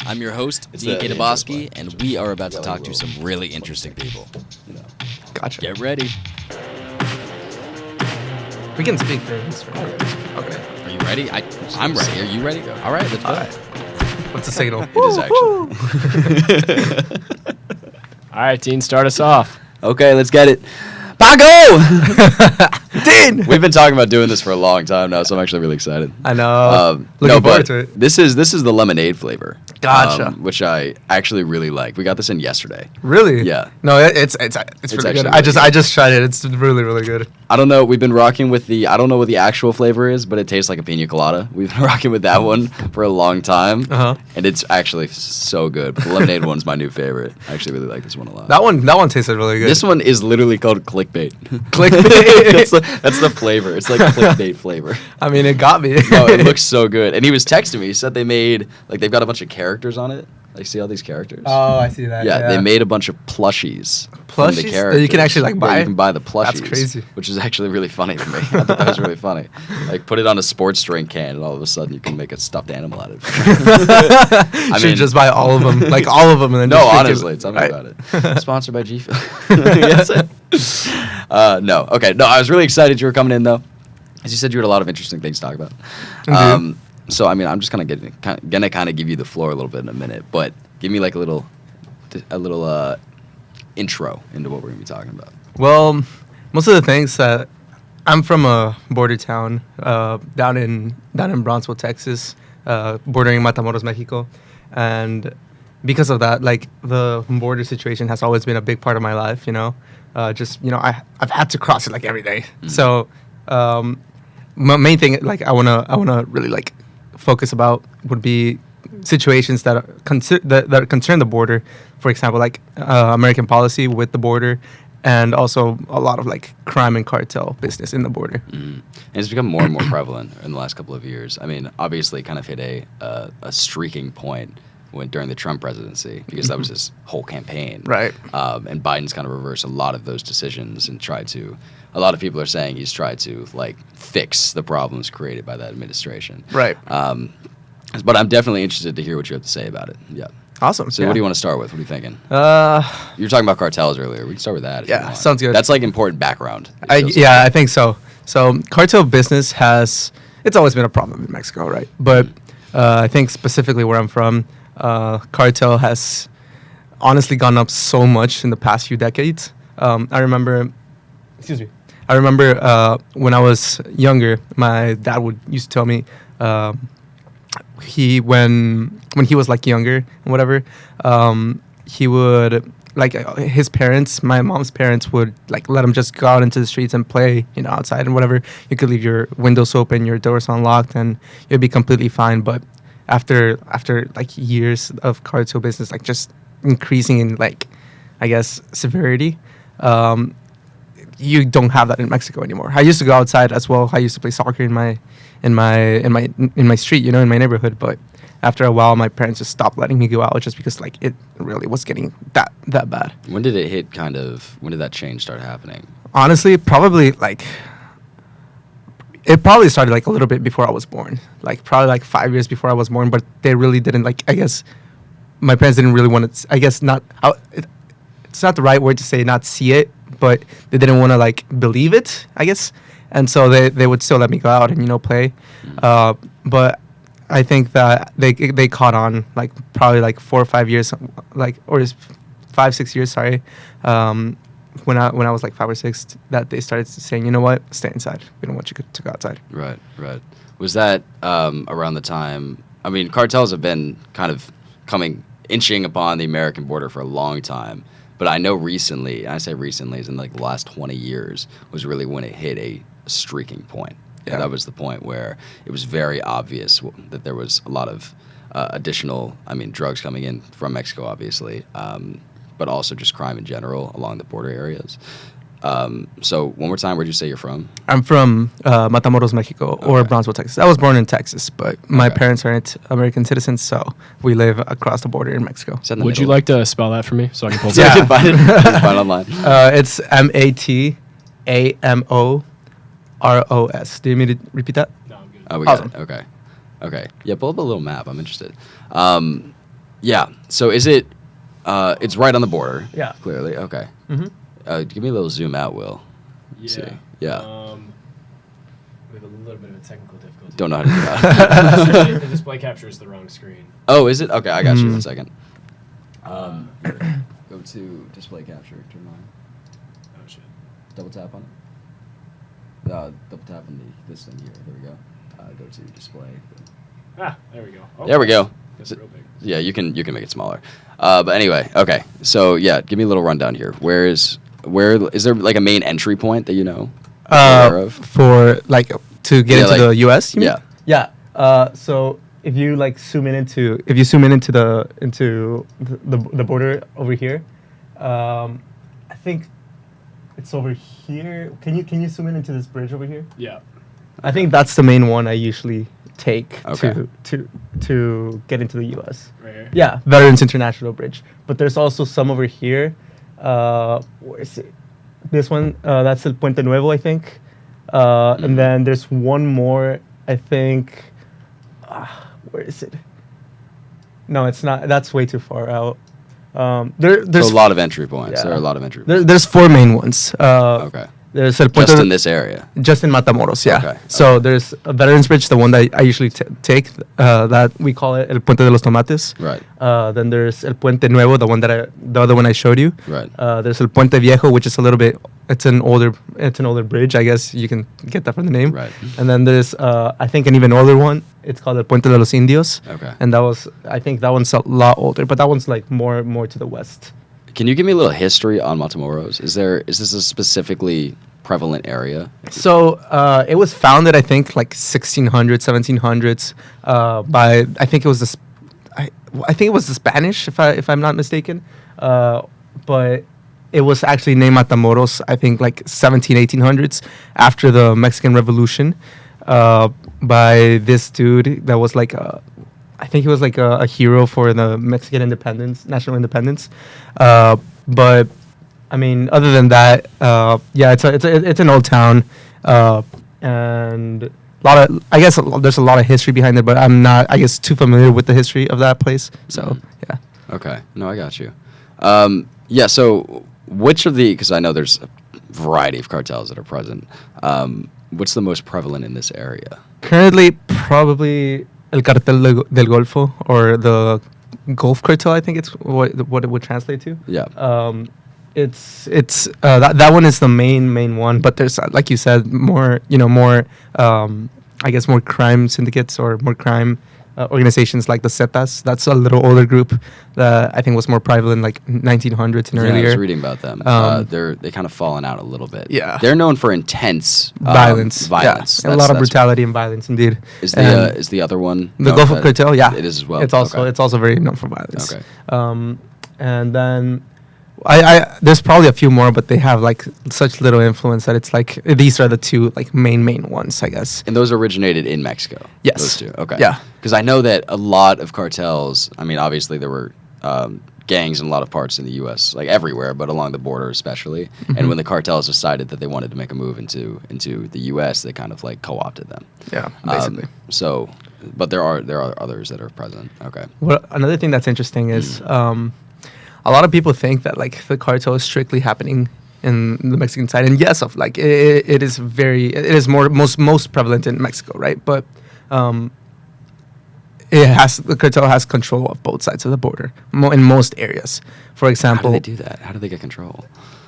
I'm your host, DK Daboski, and we are about to talk to some really interesting people. Gotcha. Get ready. We can speak during this. Okay. Are you ready? I'm ready. Are you ready? All right, let's go. All right. What's the signal? It is actually. All right, Dean, start us off. Okay, let's get it. Paco! Dean! We've been talking about doing this for a long time now, so I'm actually really excited. I know. Looking forward to it. This is the lemonade flavor. Gotcha. Which I actually really like. We got this in yesterday. Really? Yeah. No, it's really good. Really I just tried it. It's really, really good. I don't know. We've been rocking with I don't know what the actual flavor is, but it tastes like a pina colada. We've been rocking with that one for a long time. And it's actually so good. But the lemonade one's my new favorite. I actually really like this one a lot. That one tasted really good. This one is literally called clickbait. Clickbait. that's the flavor. It's like clickbait flavor. I mean, it got me. No, it looks so good. And he was texting me. He said they've got a bunch of characters on it. Like, see all these characters? Oh, I see that. Yeah, they made a bunch of plushies. From the characters. That you can actually buy? Yeah, you can buy the plushies. That's crazy. Which is actually really funny to me. I thought that was really funny. Like, put it on a sports drink can, and all of a sudden you can make a stuffed animal out of it. I mean, just buy all of them. Like, all of them. And then no, honestly, tell me about it. Sponsored by G Fuel. That's it. No. Okay. No, I was really excited you were coming in, though. As you said, you had a lot of interesting things to talk about. So, I mean, I'm just gonna kind of give you the floor a little bit in a minute, but give me like a little intro into what we're gonna be talking about. Well, most of the things that I'm from a border town down in Brownsville, Texas, bordering Matamoros, Mexico, and because of that, like the border situation has always been a big part of my life. I've had to cross it like every day. Mm-hmm. So, my main thing, like I wanna really like focus about would be situations that concern the border. For example, like American policy with the border, and also a lot of like crime and cartel business in the border. And it's become more and more prevalent in the last couple of years. I mean, obviously, it kind of hit a streaking point during the Trump presidency, because that was his whole campaign. Right. And Biden's kind of reversed a lot of those decisions and a lot of people are saying he's tried to like fix the problems created by that administration. Right. But I'm definitely interested to hear what you have to say about it. Yeah. Awesome. So what do you want to start with? What are you thinking? You were talking about cartels earlier. We can start with that. If you want. Sounds good. That's like important background. I think so. So cartel business it's always been a problem in Mexico, right? But I think specifically where I'm from, cartel has honestly gone up so much in the past few decades. I remember when I was younger, my dad used to tell me when he was like younger and whatever, he would like his parents, my mom's parents would like let him just go out into the streets and play, outside and whatever. You could leave your windows open, your doors unlocked, and you'd be completely fine. But after like years of cartel business, like just increasing in like, I guess, severity, you don't have that in Mexico anymore. I used to go outside as well. I used to play soccer in my street, in my neighborhood. But after a while, my parents just stopped letting me go out just because like it really was getting that bad. When did it hit? When did that change start happening? Honestly, probably like. It probably started like a little bit before I was born, like probably like 5 years before I was born. But they really didn't like. I guess my parents didn't really want to. I guess not. It's not the right word to say not see it, but they didn't want to like believe it, I guess. And so they would still let me go out and play. But I think that they caught on like probably like 4 or 5 years, like or 5, 6 years. Sorry. When I was like 5 or 6, that they started saying, you know what, stay inside. We don't want you to go outside. Right. Was that around the time? I mean, cartels have been kind of inching upon the American border for a long time. But I know recently, and I say recently, as in like the last 20 years, was really when it hit a streaking point. Yeah. That was the point where it was very obvious that there was a lot of additional, drugs coming in from Mexico, obviously, but also just crime in general along the border areas. So one more time, where'd you say you're from? I'm from Matamoros, Mexico, or Brownsville, Texas. I was born in Texas, but my parents aren't American citizens, so we live across the border in Mexico. Would you like to spell that for me so I can pull it up? I can find it. I can find it online. It's MATAMOROS. Do you need me to repeat that? No, I'm good. Oh, we got it. Okay. Okay. Yeah, pull up a little map. I'm interested. Yeah. So is it? It's right on the border. Yeah. Clearly. Okay. Mm-hmm. Give me a little zoom out, Will. Yeah. See. Yeah. We have a little bit of a technical difficulty. Don't know how to do that. The display capture is the wrong screen. Oh, is it? Okay, I got you. Mm. 1 second. Here. Go to display capture. Turn on. Oh shit. Double tap on it. Double tap on this thing here. There we go. Go to display. Ah, there we go. Oh, There we go. That's real big. Yeah, you can make it smaller. But anyway, okay. So yeah, give me a little rundown here. Where is there like a main entry point that you know? Aware of? For like to get Yeah, into like- the U.S. you mean? Yeah. Yeah. So if you like zoom in into the border over here, I think it's over here. Can you zoom in into this bridge over here? Yeah. I think that's the main one I usually take Okay. to get into the U.S. Right here. Yeah, Veterans International Bridge. But there's also some over here. Where is it? This one, that's El Puente Nuevo, I think. And then there's one more, I think. Where is it? No, it's not. That's way too far out. There's So a lot of entry points. Yeah. There are a lot of entry points. there's 4 main ones. Okay. There's El Puente Just in this area. Just in Matamoros, yeah. Okay, So there's a Veterans Bridge, the one that I usually take, that we call it El Puente de los Tomates. Right. Then there's El Puente Nuevo, the other one I showed you. Right. There's El Puente Viejo, which is a little bit, it's an older bridge. I guess you can get that from the name. Right. And then there's, I think, an even older one. It's called El Puente de los Indios. Okay. And I think that one's a lot older, but that one's like more to the west. Can you give me a little history on Matamoros? Is this a specifically prevalent area? So it was founded, I think, like 1600s, 1700s, by I think it was the Spanish, if I'm not mistaken, but it was actually named Matamoros, I think, like 1800s after the Mexican Revolution, by this dude that was like I think he was like a hero for the Mexican national independence, but. I mean, other than that, yeah, it's an old town, and there's a lot of history behind it, but I'm not, I guess, too familiar with the history of that place. So yeah. Okay. No, I got you. Yeah. So because I know there's a variety of cartels that are present. What's the most prevalent in this area? Currently, probably El Cartel del Golfo, or the Gulf Cartel. I think it's what it would translate to. Yeah. It's that one is the main one, but there's, like you said, more I guess more crime syndicates or more crime organizations like the Zetas. That's a little older group that I think was more prevalent like 1900s and Yeah, earlier. I was reading about them. They kind of fallen out a little bit. Yeah. They're known for intense Violence. Violence. Yeah. A lot of brutality and violence, indeed. Is And the other one the Gulf of Cartel? Yeah, it is as well. It's also Okay. very known for violence. Okay. And then I there's probably a few more, but they have like such little influence that it's like these are the 2 like main ones, I guess. And those originated in Mexico. Yes. Those 2. Okay. Yeah. Because I know that a lot of cartels. I mean, obviously there were gangs in a lot of parts in the U.S., like everywhere, but along the border especially. Mm-hmm. And when the cartels decided that they wanted to make a move into the U.S., they kind of like co-opted them. Yeah, basically. But there are others that are present. Okay. Well, another thing that's interesting is a lot of people think that like the cartel is strictly happening in the Mexican side, and yes, it is most prevalent in Mexico, right? But the cartel has control of both sides of the border in most areas. For How example, do they do that? How do they get control?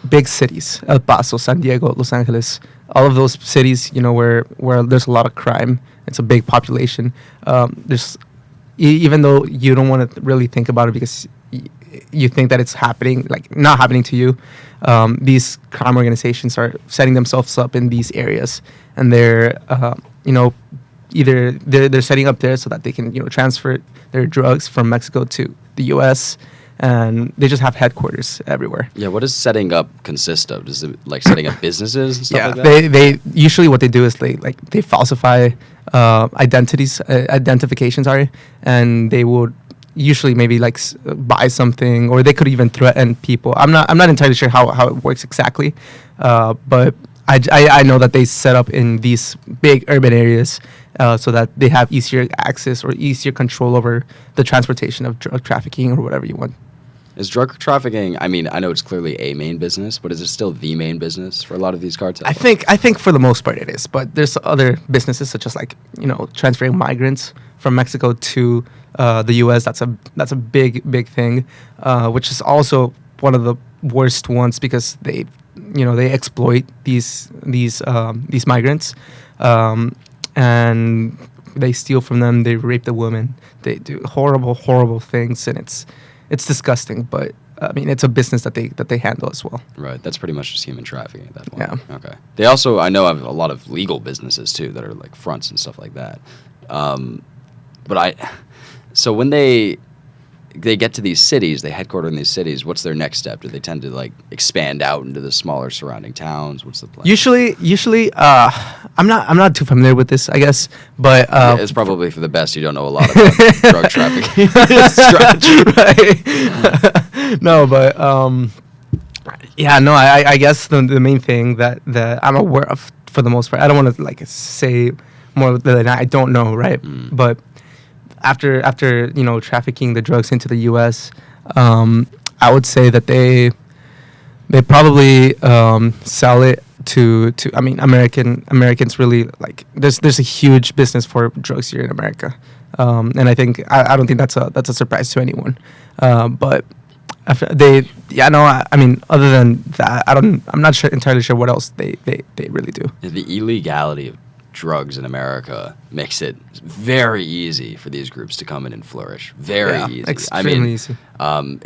big cities, El Paso, San Diego, Los Angeles, all of those cities, where there's a lot of crime. It's a big population. There's even though you don't want to really think about it because you think that it's happening, like not happening to you. These crime organizations are setting themselves up in these areas, and they're, either they're setting up there so that they can, transfer their drugs from Mexico to the U.S. and they just have headquarters everywhere. Yeah, what does setting up consist of? Does it like setting up businesses and stuff Yeah, like that? they usually what they do is they falsify identifications, and they would usually maybe buy something, or they could even threaten people. I'm not entirely sure how it works exactly, but I know that they set up in these big urban areas so that they have easier access or easier control over the transportation of drug trafficking or whatever you want. Is drug trafficking? I mean, I know it's clearly a main business, but is it still the main business for a lot of these cartels? I think for the most part it is, but there's other businesses such as like transferring migrants from Mexico to the U.S. That's a big thing, which is also one of the worst ones because they exploit these migrants, and they steal from them. They rape the women. They do horrible things, and it's disgusting. But I mean, it's a business that they handle as well. Right. That's pretty much just human trafficking at that point. Yeah. Okay. They also, I know, have a lot of legal businesses too that are like fronts and stuff like that. So when they get to these cities, they headquarter in these cities. What's their next step? Do they tend to like expand out into the smaller surrounding towns? What's the plan? Usually, I'm not too familiar with this, I guess, but Yeah, it's probably for the best. You don't know a lot about drug trafficking strategy. Right. No, but yeah, no, I guess the main thing that I'm aware of for the most part, I don't want to like say more than I don't know, right? But after trafficking the drugs into the U.S., I would say that they probably sell it to I mean Americans really like there's a huge business for drugs here in America, and I think I don't think that's a surprise to anyone, but after I mean other than that I'm not entirely sure what else they really do. The illegality of drugs in America makes it very easy for these groups to come in and flourish. Very easy. Extremely easy.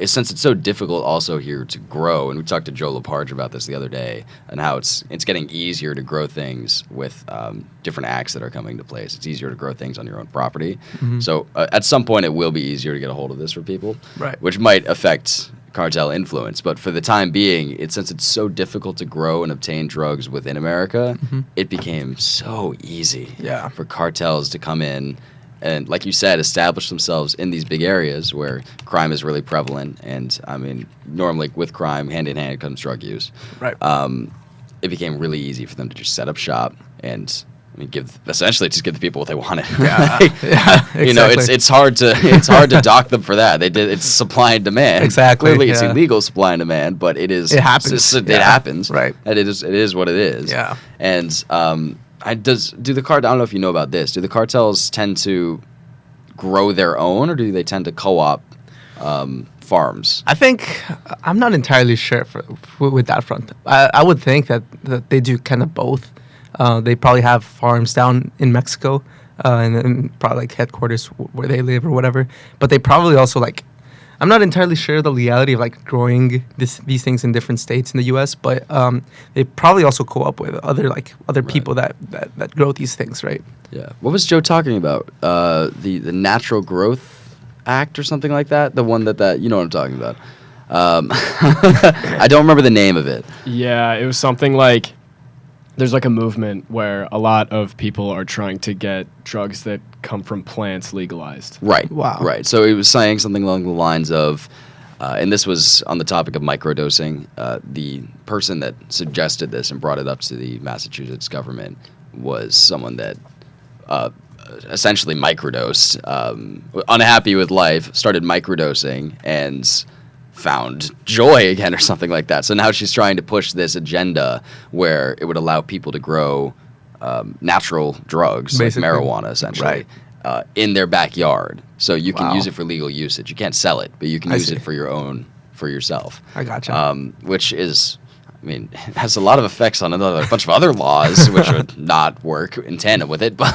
Since it's so difficult also here to grow, and we talked to Joe LaParge about this the other day, and how it's getting easier to grow things with different acts that are coming into place. It's easier to grow things on your own property. Mm-hmm. So at some point it will be easier to get a hold of this for people, Right. which might affect cartel influence, but for the time being, since it's so difficult to grow and obtain drugs within America, it became so easy for cartels to come in and, like you said, establish themselves in these big areas where crime is really prevalent. And I mean, normally with crime, hand in hand comes drug use. Right. It became really easy for them to just set up shop and essentially just give the people what they wanted. Yeah, exactly. It's hard to dock them for that. It's supply and demand. Exactly. Clearly, it's illegal supply and demand, but it is. It happens. It happens. Right. And it is what it is. Yeah. And I don't know if you know about this. Do the cartels tend to grow their own, or do they tend to co-op farms? I think I'm not entirely sure with that front. I would think that they do kind of both. They probably have farms down in Mexico, and then probably like headquarters where they live or whatever. But they probably also like, I'm not entirely sure the legality of like growing these things in different states in the U.S. But they probably also co-op with other people that grow these things, right? Yeah. What was Joe talking about? The Natural Growth Act or something like that. The one that you know what I'm talking about. I don't remember the name of it. Yeah, it was something like. There's like a movement where a lot of people are trying to get drugs that come from plants legalized. Right. Wow. Right. So he was saying something along the lines of, and this was on the topic of microdosing. The person that suggested this and brought it up to the Massachusetts government was someone that essentially microdosed, unhappy with life, started microdosing, and found joy again or something like that. So now she's trying to push this agenda where it would allow people to grow natural drugs, basically, like marijuana essentially, in their backyard. So you can use it for legal usage. You can't sell it, but you can use it for yourself. I gotcha. Which is, I mean, it has a lot of effects on a bunch of other laws, which would not work in tandem with it. But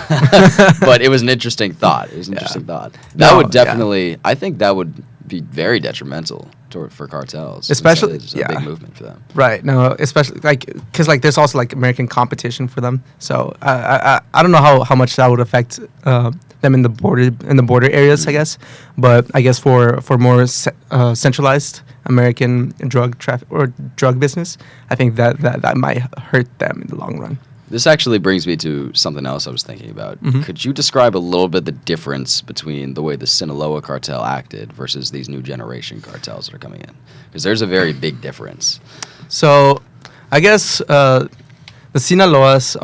but it was an interesting thought. It was an interesting thought. That would definitely, I think that would be very detrimental for cartels, especially it's a big movement for them. Right. No, especially because there's also like American competition for them. So I don't know how much that would affect them in the border areas, I guess. But I guess for more centralized American drug traffic or drug business, I think that might hurt them in the long run. This actually brings me to something else I was thinking about. Mm-hmm. Could you describe a little bit the difference between the way the Sinaloa cartel acted versus these new generation cartels that are coming in? Because there's a very big difference. So I guess the The Sinaloas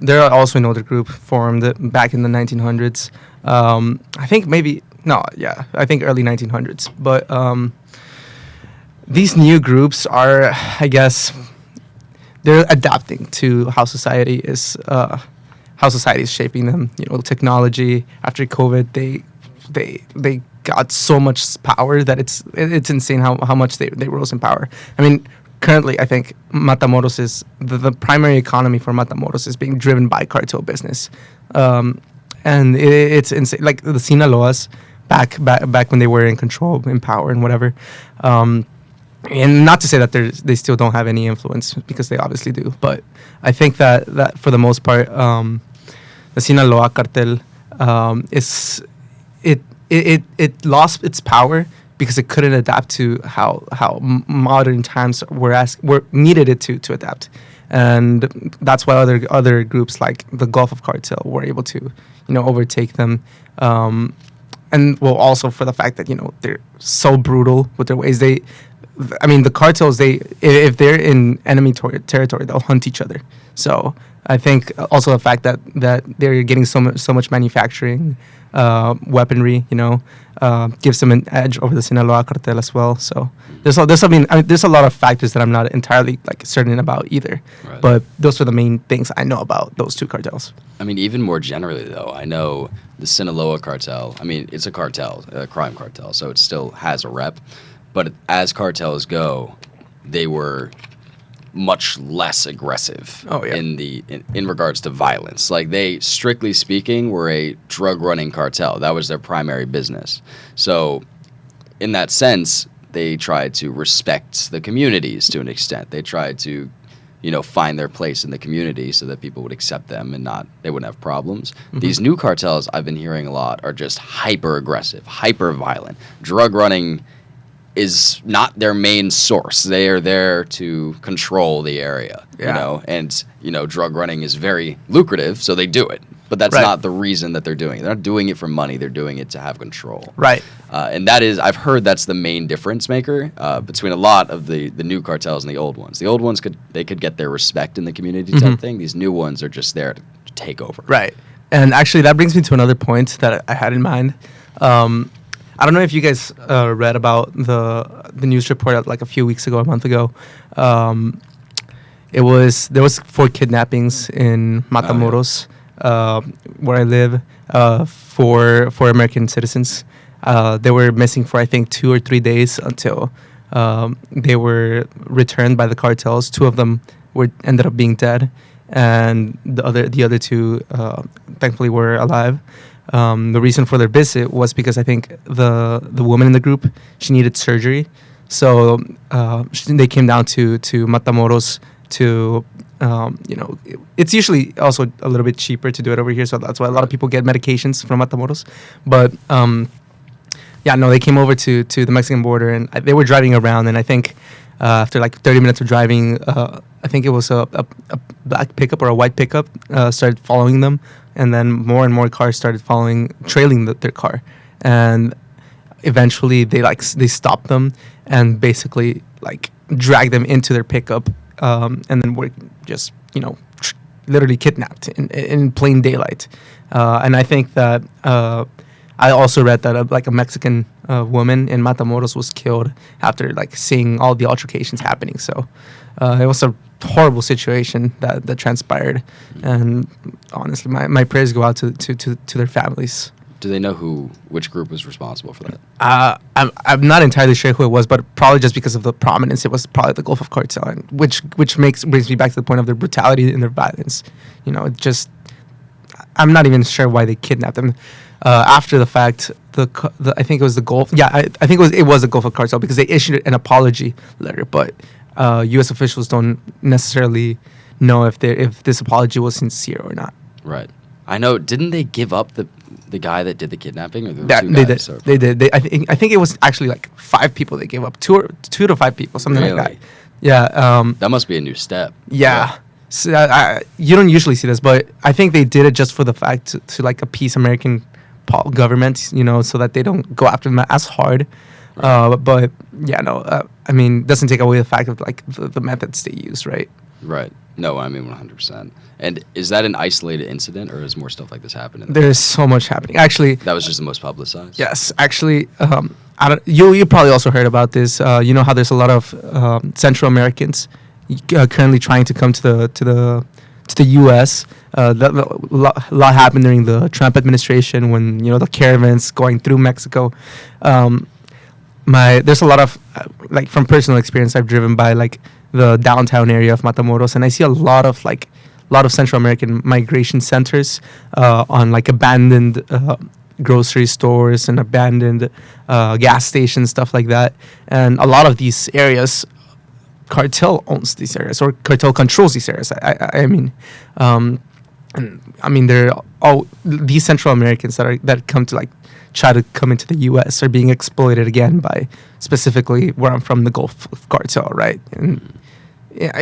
they're also an older group formed back in the 1900s. I think I think early 1900s. But these new groups are, I guess, they're adapting to how society is shaping them. Technology after COVID, they got so much power that it's insane how much they rose in power. I mean, currently, I think Matamoros is the primary economy for Matamoros is being driven by cartel business, and it's insane. Like the Sinaloas, back when they were in control, in power, and whatever. And not to say that they still don't have any influence, because they obviously do. But I think that for the most part, the Sinaloa cartel it lost its power because it couldn't adapt to how modern times were needed it to adapt, and that's why other groups like the Gulf of Cartel were able to overtake them, and well, also for the fact that they're so brutal with their ways. The cartels, if they're in enemy territory, they'll hunt each other. So I think also the fact that they're getting so much manufacturing, weaponry, gives them an edge over the Sinaloa cartel as well. So there's a lot of factors that I'm not entirely certain about either. Right. But those are the main things I know about those two cartels. I mean, even more generally, though, I know the Sinaloa cartel. I mean, it's a cartel, a crime cartel, so it still has a rep. But as cartels go, they were much less aggressive in regards to violence. Like, they, strictly speaking, were a drug running cartel. That was their primary business. So in that sense, they tried to respect the communities to an extent. They tried to find their place in the community so that people would accept them and they wouldn't have problems. Mm-hmm. These new cartels I've been hearing a lot are just hyper aggressive, hyper violent. Drug running is not their main source. They are there to control the area, and drug running is very lucrative, so they do it. But that's not the reason that they're doing it. They're not doing it for money. They're doing it to have control. Right. And that is, I've heard that's the main difference maker between a lot of the new cartels and the old ones. The old ones could get their respect in the community type thing. These new ones are just there to take over. Right. And actually, that brings me to another point that I had in mind. I don't know if you guys read about the news report a few weeks ago, a month ago. There was 4 kidnappings in Matamoros, where I live, for American citizens. They were missing for I think 2 or 3 days until they were returned by the cartels. 2 of them ended up being dead, and the other 2 thankfully were alive. The reason for their visit was because I think the woman in the group, she needed surgery, so they came down to Matamoros to it's usually also a little bit cheaper to do it over here, so that's why a lot of people get medications from Matamoros. But they came over to the Mexican border, and they were driving around, and I think after 30 minutes of driving, I think it was a black pickup or a white pickup started following them. And then more and more cars started trailing their car, and eventually they stopped them and basically dragged them into their pickup, and then were just literally kidnapped in plain daylight. And I think that I also read that a Mexican woman in Matamoros was killed after seeing all the altercations happening. So it was a horrible situation that transpired, and honestly, my prayers go out to their families. Do they know which group was responsible for that? I'm not entirely sure who it was, but probably just because of the prominence, it was probably the Gulf of Cartel, and which brings me back to the point of their brutality and their violence. I'm not even sure why they kidnapped them. After the fact, I think it was the Gulf. Yeah, I think it was the Gulf of Cartel, because they issued an apology letter, but U.S. officials don't necessarily know if this apology was sincere or not. Right. I know. Didn't they give up the guy that did the kidnapping, or they did. I think it was actually 5 people they gave up, 2 to 5 people, something like that. Yeah. That must be a new step. Yeah. So, you don't usually see this, but I think they did it just for the fact to appease American government, so that they don't go after them as hard. But yeah, no. Doesn't take away the fact of the methods they use, right? Right. No, I mean 100%. And is that an isolated incident, or is more stuff like this happening? There's so much happening. Actually, That was just the most publicized. yes. Actually, I don't. You probably also heard about this. You know how there's a lot of Central Americans currently trying to come to the U.S. Lot happened during the Trump administration when the caravans going through Mexico. There's a lot of like from personal experience. I've driven by like the downtown area of Matamoros, and I see a lot of Central American migration centers on like abandoned grocery stores and abandoned gas stations, stuff like that. And a lot of these areas, cartel owns these areas or cartel controls these areas. I mean, they're all these Central Americans that come to like try to come into the U.S. are being exploited again by specifically where I'm from, the Gulf Cartel, right? And yeah,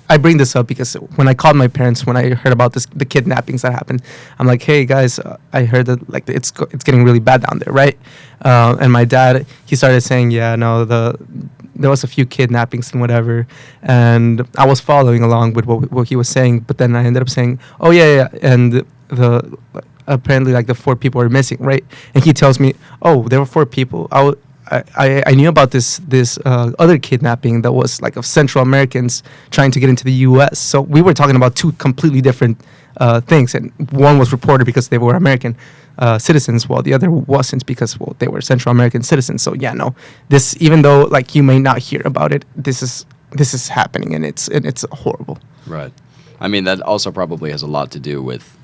I bring this up because when I called my parents when I heard about the kidnappings that happened, I'm like, hey guys, I heard that like it's getting really bad down there, right? And my dad, he started saying, yeah, no, there was a few kidnappings and whatever, and I was following along with what he was saying, but then I ended up saying, oh yeah, and apparently like the 4 people are missing, right? And he tells me, oh, there were 4 people. I knew about this other kidnapping that was like of Central Americans trying to get into the U.S. So we were talking about 2 completely different things, and one was reported because they were American citizens, while the other wasn't because they were Central American citizens. So yeah, no, this, even though like you may not hear about it, this is happening, and it's horrible. Right. I mean, that also probably has a lot to do with,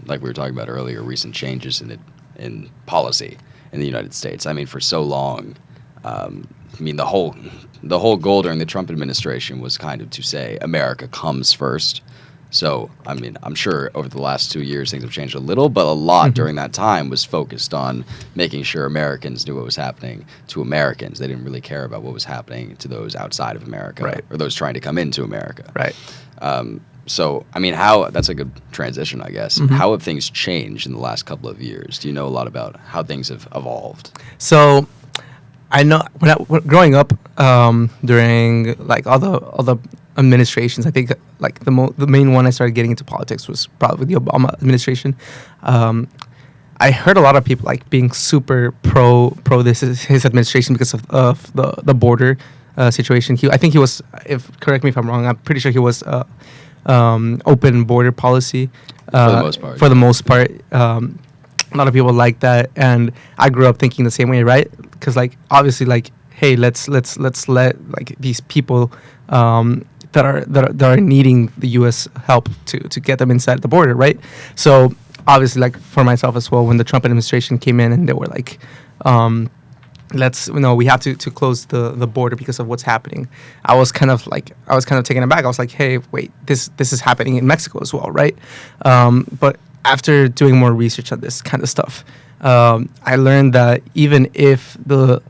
like we were talking about earlier, recent changes in policy in the United States. I mean, for so long, the whole goal during the Trump administration was kind of to say America comes first. So, I mean, I'm sure over the last 2 years things have changed a little, but a lot during that time was focused on making sure Americans knew what was happening to Americans. They didn't really care about what was happening to those outside of America, right, or those trying to come into America. Right. So, I mean, that's a good transition, I guess. How have things changed in the last couple of years? Do you know a lot about how things have evolved? So, I know when growing up during like all the administrations, I think like the main one I started getting into politics was probably the Obama administration. I heard a lot of people like being super pro his administration because of the border situation. I think he was, correct me if I'm wrong, I'm pretty sure he was open border policy for the most part. For the most part, a lot of people like that, and I grew up thinking the same way, right? Because like obviously, like, hey, let's let like these people that are needing the U.S. help to get them inside the border, right? So obviously, like for myself as well, when the Trump administration came in and they were like, we have to close the border because of what's happening. I was kind of taken aback. I was like, hey, wait, this is happening in Mexico as well, right? But after doing more research on this kind of stuff, I learned that even if the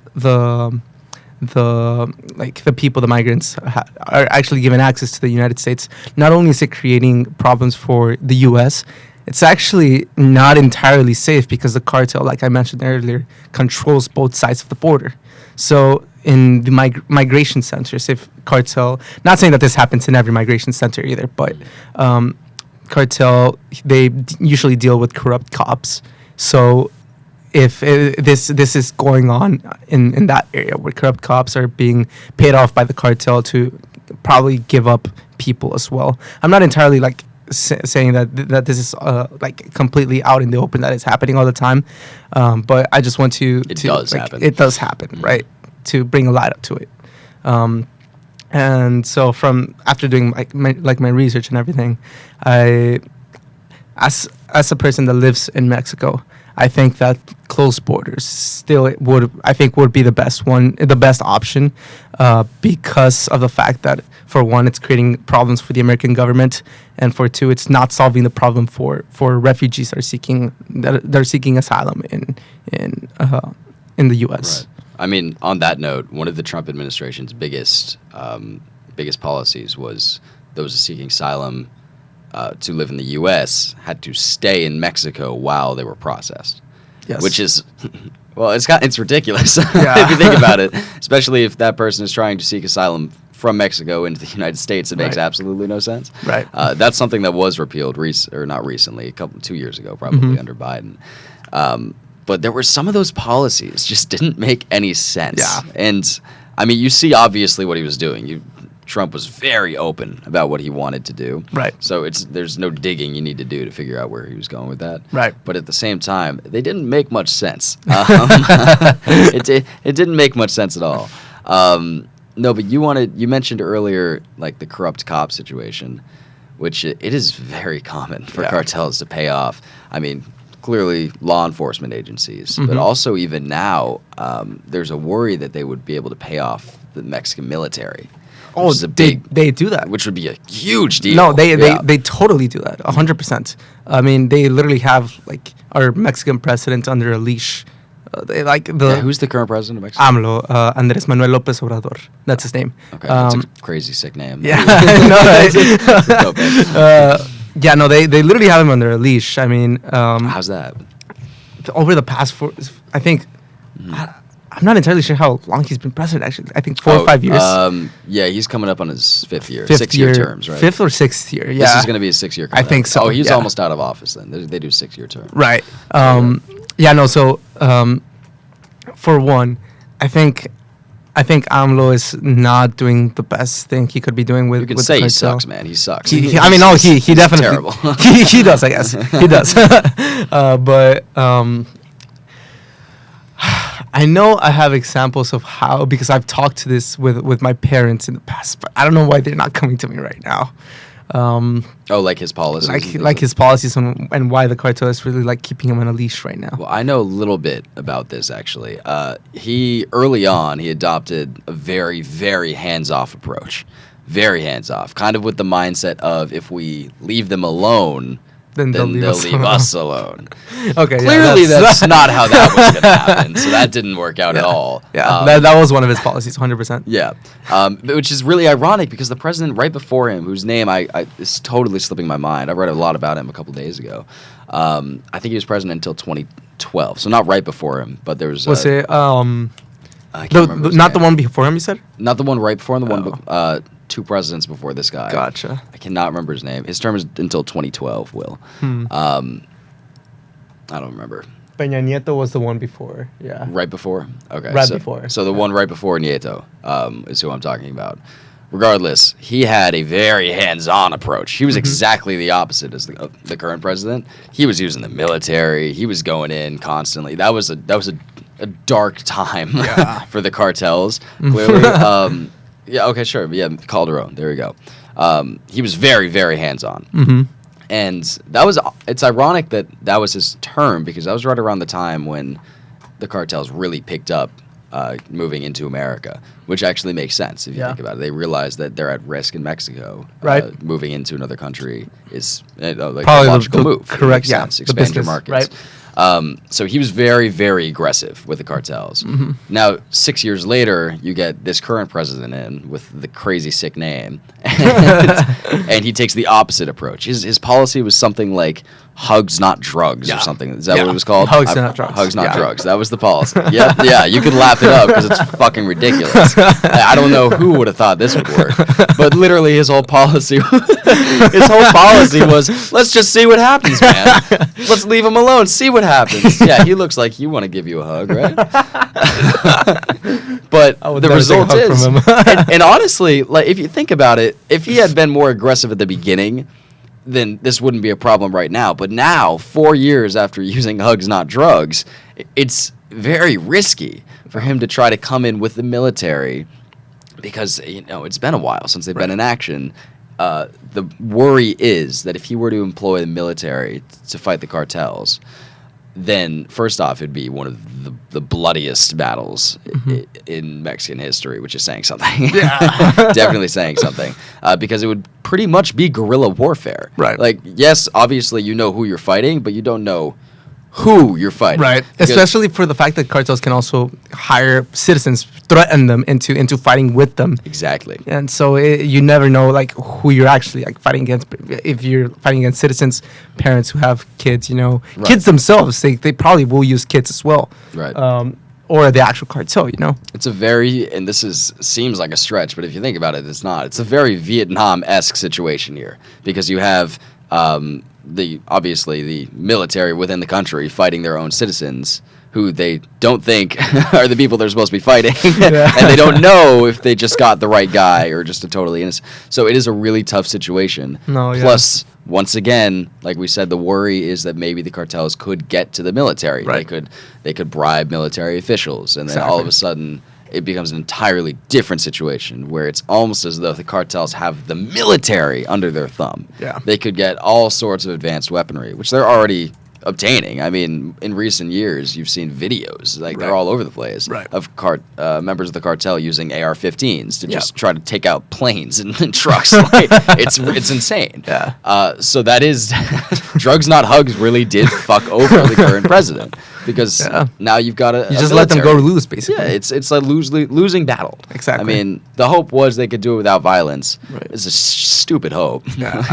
people, the migrants, are actually given access to the United States, not only is it creating problems for the U.S., it's actually not entirely safe because the cartel, like I mentioned earlier, controls both sides of the border. So in the migration centers, if cartel, not saying that this happens in every migration center either, but cartel, they usually deal with corrupt cops. So if this is going on in that area where corrupt cops are being paid off by the cartel to probably give up people as well. I'm not entirely like saying that this is like completely out in the open, that it's happening all the time, but I just want to happen. It does happen, right? To bring a light up to it. And so after doing my research and everything, as a person that lives in Mexico, I think that closed borders still would be the best option, because of the fact that, for one, it's creating problems for the American government, and for two, it's not solving the problem for refugees that are seeking asylum in the U.S. Right. I mean, on that note, one of the Trump administration's biggest policies was those seeking asylum to live in the U.S. had to stay in Mexico while they were processed. Yes. Which is, well, it's ridiculous if you think about it, especially if that person is trying to seek asylum from Mexico into the United States. It makes Right. absolutely no sense. Right. That's something that was repealed, or not recently, 2 years ago, probably Mhm. under Biden. But there were some of those policies just didn't make any sense. Yeah. And I mean, you see obviously what he was doing. Trump was very open about what he wanted to do. Right. So there's no digging you need to do to figure out where he was going with that. Right. But at the same time, they didn't make much sense. It didn't make much sense at all. No, but you mentioned earlier like the corrupt cop situation, which it is very common for Yeah. cartels to pay off. I mean, clearly law enforcement agencies, but Mhm. also even now, there's a worry that they would be able to pay off the Mexican military. Oh, which is a big, they do that. which would be a huge deal. No, Yeah. they totally do that. 100%. I mean, they literally have like our Mexican president under a leash. They like the Yeah, who's the current president of Mexico? AMLO, Andrés Manuel López Obrador. That's his name. Okay, that's a crazy sick name. Yeah, I know, right? No, man. Yeah, no, they literally have him under a leash. I mean, How's that? over the past I think, I'm not entirely sure how long he's been president. Actually, I think 4 or 5 years. Yeah, he's coming up on his fifth year. Fifth 6 year terms, right? Fifth or sixth year. Yeah, This is going to be a 6 year. I think so, Oh, he's yeah. almost out of office then. They do 6 year term. right. Yeah, no. So, for one, I think AMLO is not doing the best thing he could be doing with. You can with say the he cartel. sucks, man. He sucks. I mean, no, he He's definitely terrible. he does, I guess he does. But I know I have examples of how, because I've talked to this with my parents in the past, but I don't know why they're not coming to me right now. Oh, like his policies. and things Like his policies and why the cartel is really like keeping him on a leash right now. Well, I know a little bit about this actually. He early on he adopted a very, very hands-off approach, very hands-off, kind of with the mindset of if we leave them alone, then they'll leave us alone. Okay, Clearly, yeah, that's not how that was going to happen. So that didn't work out at all. Yeah, that was one of his policies, 100%. Yeah, which is really ironic because the president right before him, whose name I is totally slipping my mind. I read a lot about him a couple days ago. I think he was president until 2012, so not right before him, but there was. Was it I can't remember his not the name. one before him? You said. Not the one right before him. The Oh. one 2 presidents before this guy. Gotcha. I cannot remember his name. His term is until 2012. Will. I don't remember. Peña Nieto was the one before. Yeah. Right before? Okay. Right so, before, So the yeah. one right before Nieto is who I'm talking about. Regardless, he had a very hands-on approach. He was exactly the opposite as the current president. He was using the military. He was going in constantly. That was a dark time for the cartels. Clearly. Yeah, okay, sure. Yeah, Calderon. There we go. He was very, very hands-on. Mm-hmm. And it's ironic that was his term because that was right around the time when the cartels really picked up moving into America, which actually makes sense if you think about it. They realize that they're at risk in Mexico. Right. Moving into another country is like Probably a logical the move. It correct, makes yeah, sense. the Expand your business, markets. right. So he was very, very aggressive with the cartels. Now, 6 years later, you get this current president in with the crazy sick name, and he takes the opposite approach. His policy was something like hugs, not drugs, or something. Is that what it was called? Hugs, not drugs. Hugs, not Yeah. drugs. That was the policy. Yep. Yeah, you could laugh it up because it's fucking ridiculous. I don't know who would have thought this would work, but literally his whole policy was, let's just see what happens, man. Let's leave him alone, see what happens. Yeah, he looks like he want to give you a hug, right? But I would the never take a result hug is, from him. and honestly, like if you think about it, if he had been more aggressive at the beginning, then this wouldn't be a problem right now. But now, 4 years after using hugs, not drugs, it's very risky for him to try to come in with the military because, it's been a while since they've been in action. The worry is that if he were to employ the military to fight the cartels, then first off, it'd be one of the bloodiest battles in Mexican history, which is saying something. Definitely saying something. Because it would pretty much be guerrilla warfare. Right. Like, yes, obviously you know who you're fighting, but you don't know who you're fighting. Right. Because- Especially for the fact that cartels can also hire citizens, threaten them into fighting with them. Exactly. And so you never know like who you're actually like fighting against. If you're fighting against citizens, parents who have kids, Right. kids themselves, they probably will use kids as well. Right. or the actual cartel. It's a very, and seems like a stretch, but if you think about it, it's not. It's a very Vietnam-esque situation here because you have obviously the military within the country fighting their own citizens who they don't think are the people they're supposed to be fighting, and they don't know if they just got the right guy or just a totally innocent. So it is a really tough situation. No, yeah. Plus, once again, like we said, the worry is that maybe the cartels could get to the military. Right. They could bribe military officials, and then all of a sudden it becomes an entirely different situation where it's almost as though the cartels have the military under their thumb. Yeah. They could get all sorts of advanced weaponry, which they're already obtaining. I mean, in recent years, you've seen videos, like they're all over the place, of members of the cartel using AR-15s to just try to take out planes and trucks. Like, it's insane. Yeah. So that is, drugs not hugs really did fuck over the current president because now you've got you just let them go loose, basically. Yeah, it's a losing battle. Exactly. I mean, the hope was they could do it without violence. Right. It's a stupid hope. Yeah.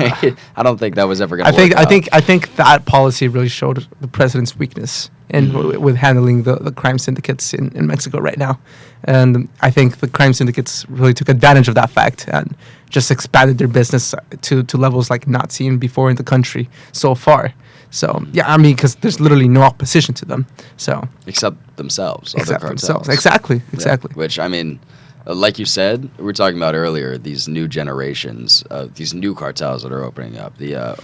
I don't think that was ever going to work out. I think that policy really showed the president's weakness with handling the crime syndicates in Mexico right now. And I think the crime syndicates really took advantage of that fact and just expanded their business to levels like not seen before in the country so far. So, yeah, I mean, because there's literally no opposition to them. So Except themselves. Except other cartels. themselves. Exactly. Yeah. Which, I mean, like you said, we were talking about earlier, these new generations, these new cartels that are opening up. The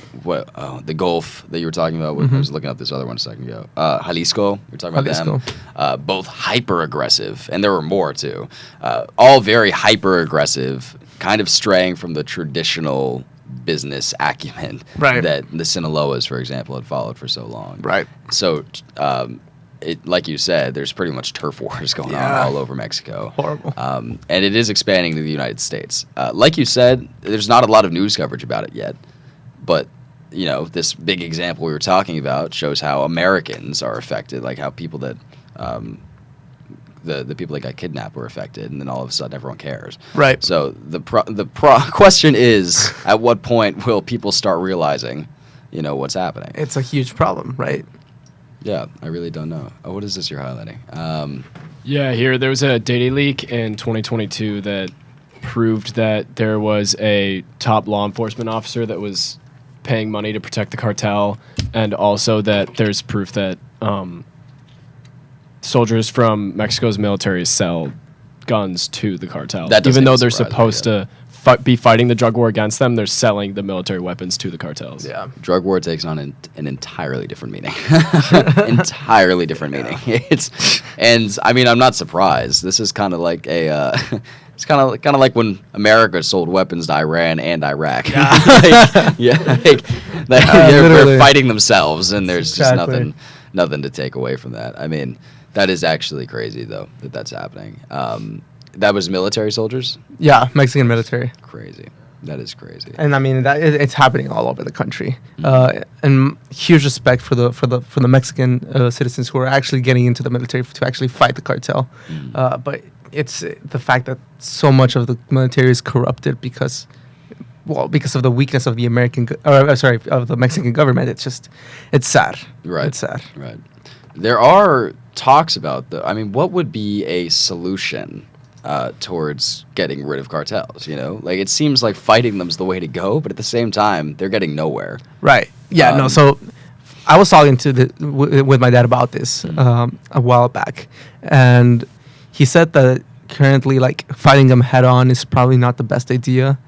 Gulf that you were talking about. I was looking up this other one a second ago. Jalisco, we were talking about them. Both hyper aggressive, and there were more too. All very hyper aggressive, kind of straying from the traditional business acumen that the Sinaloas, for example, had followed for so long. Right. So, like you said, there's pretty much turf wars going on all over Mexico. Horrible. And it is expanding to the United States. Like you said, there's not a lot of news coverage about it yet. But, this big example we were talking about shows how Americans are affected, like how people that the people that got kidnapped were affected, and then all of a sudden everyone cares. Right. So the question is, at what point will people start realizing, what's happening? It's a huge problem, right? Yeah, I really don't know. Oh, what is this you're highlighting? There was a data leak in 2022 that proved that there was a top law enforcement officer that was paying money to protect the cartel, and also that there's proof that soldiers from Mexico's military sell guns to the cartel. Even though they're supposed to be fighting the drug war against them, they're selling the military weapons to the cartels. Yeah. Drug war takes on an entirely different meaning. Entirely different meaning. And I mean, I'm not surprised. This is kind of like it's kind of like when America sold weapons to Iran and Iraq. They're fighting themselves, and there's just nothing to take away from that. I mean, that is actually crazy, though, that's happening. That was military soldiers? Yeah, Mexican military. Crazy. That is crazy. And I mean, it's happening all over the country. And huge respect for the Mexican citizens who are actually getting into the military to actually fight the cartel. But it's the fact that so much of the military is corrupted because of the weakness of the of the Mexican government. It's sad. Right. It's sad. Right. There are talks about what would be a solution towards getting rid of cartels? Like, it seems like fighting them is the way to go, but at the same time, they're getting nowhere. Right. Yeah. So I was talking with my dad about this a while back, and he said that currently, like, fighting them head on is probably not the best idea,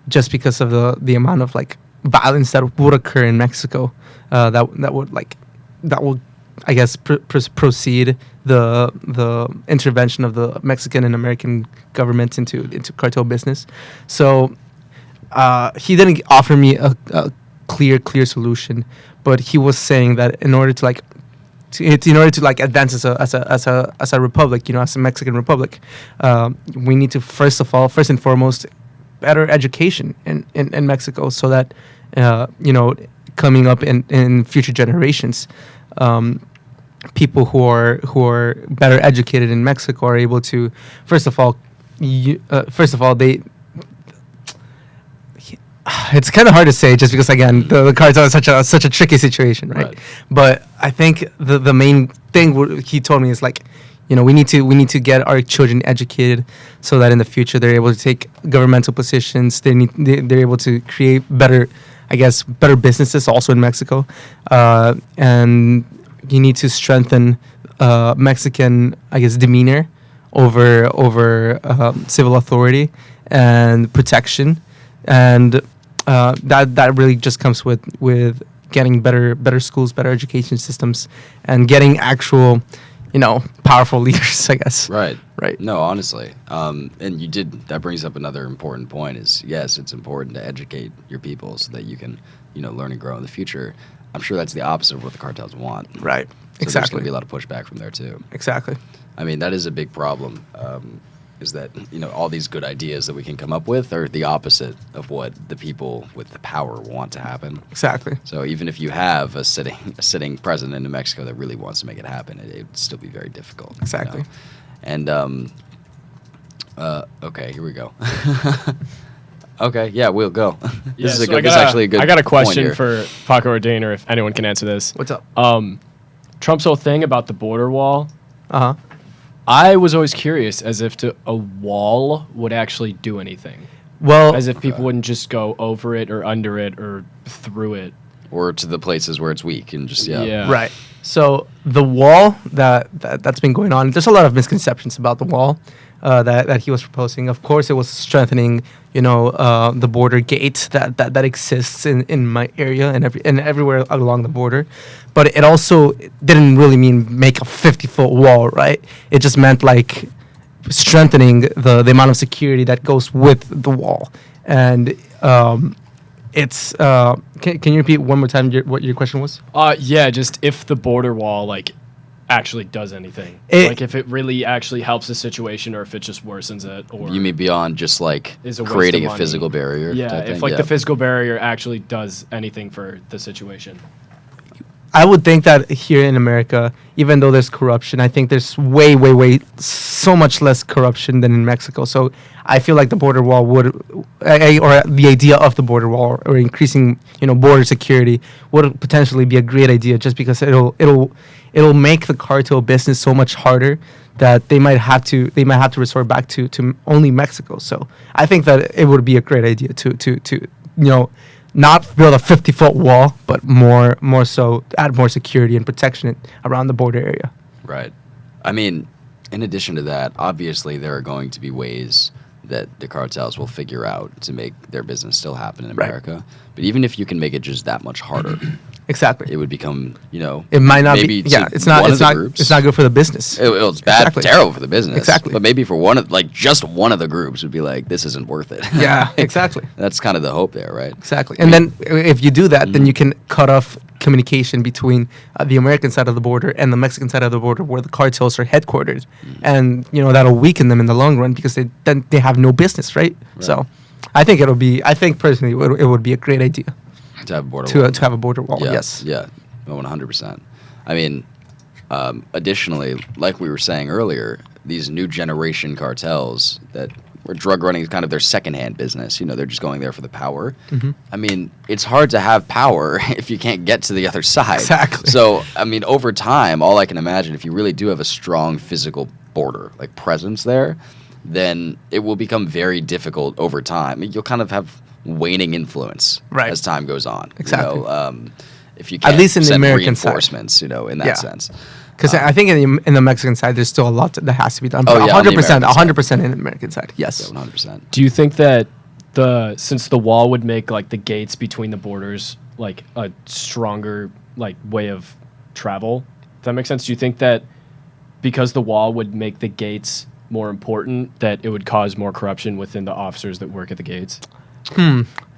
just because of the amount of like violence that would occur in Mexico. That would I guess proceed the intervention of the Mexican and American governments into cartel business. So he didn't offer me a clear solution, but he was saying that in order to advance as a republic, as a Mexican republic, we need to first and foremost, better education in Mexico, so that coming up in future generations, people who are better educated in Mexico are able to first of all they. It's kind of hard to say, just because again the cartel is such a tricky situation, right? But I think the main thing he told me is, like, we need to get our children educated so that in the future they're able to take governmental positions. They're able to create better, I guess, better businesses also in Mexico, and you need to strengthen Mexican, I guess, demeanor over civil authority and protection, and that really just comes with getting better schools, better education systems, and getting actual, powerful leaders, I guess. Right. Right. No, honestly. And that brings up another important point is, yes, it's important to educate your people so that you can, learn and grow in the future. I'm sure that's the opposite of what the cartels want. Right. So there's Exactly. going to be a lot of pushback from there, too. Exactly. I mean, that is a big problem, is that, all these good ideas that we can come up with are the opposite of what the people with the power want to happen. Exactly. So even if you have a sitting president in Mexico that really wants to make it happen, it would still be very difficult. Exactly. And okay, here we go. Okay, yeah, we'll go. This is actually a good. I got a point question here. for Paco or Dane, or if anyone can answer this. What's up? Trump's whole thing about the border wall. Uh huh. I was always curious as if a wall would actually do anything. Well, As if people wouldn't just go over it or under it or through it. Or to the places where it's weak and just Yeah. right. So the wall that's been going on. There's a lot of misconceptions about the wall that he was proposing. Of course, it was strengthening, the border gate that exists in my area and everywhere along the border. But it also didn't really mean make a 50-foot wall, right? It just meant like strengthening the amount of security that goes with the wall. And it's can you repeat one more time what your question was? Yeah, just if the border wall actually does anything. If it really actually helps the situation or if it just worsens it, or You mean beyond just Is a waste creating of a money. physical barrier? yeah, type if thing? the physical barrier actually does anything for the situation. I would think that here in America, even though there's corruption, I think there's way so much less corruption than in Mexico. So I feel like the border wall or the idea of the border wall or increasing, border security would potentially be a great idea, just because it'll make the cartel business so much harder that they might have to resort back to only Mexico. So I think that it would be a great idea to not build a 50-foot wall, but more so add more security and protection around the border area. Right. I mean, in addition to that, obviously there are going to be ways that the cartels will figure out to make their business still happen in Right. America. But even if you can make it just that much harder, Exactly. it would become, It might not maybe be. Yeah, to it's not. one It's of the not. groups. It's not good for the business. It's bad, Exactly. terrible for the business. Exactly. But maybe for just one of the groups would be like, this isn't worth it. Yeah, exactly. That's kind of the hope there, right? Exactly. And then if you do that, then you can cut off communication between the American side of the border and the Mexican side of the border, where the cartels are headquartered, and that'll weaken them in the long run, because they have no business, right? So, I think I think personally it would be a great idea To have a border to wall. to have a border wall. Yeah, Yes. Yeah, 100%. I mean, additionally, like we were saying earlier, these new generation cartels that where drug running is kind of their secondhand business. They're just going there for the power. Mm-hmm. I mean, it's hard to have power if you can't get to the other side. Exactly. So, I mean, over time, all I can imagine, if you really do have a strong physical border, presence there, then it will become very difficult over time. You'll kind of have waning influence Right. as time goes on. Exactly. If you can't At least in the send American side. reinforcements, in that Yeah. sense. Because I think in the Mexican side, there's still a lot that has to be done. Oh, But yeah, on the 100%, American side. 100% in the American side. Yes. Yeah, 100%. Do you think that since the wall would make the gates between the borders a stronger way of travel? Does that make sense? Do you think that because the wall would make the gates more important, that it would cause more corruption within the officers that work at the gates?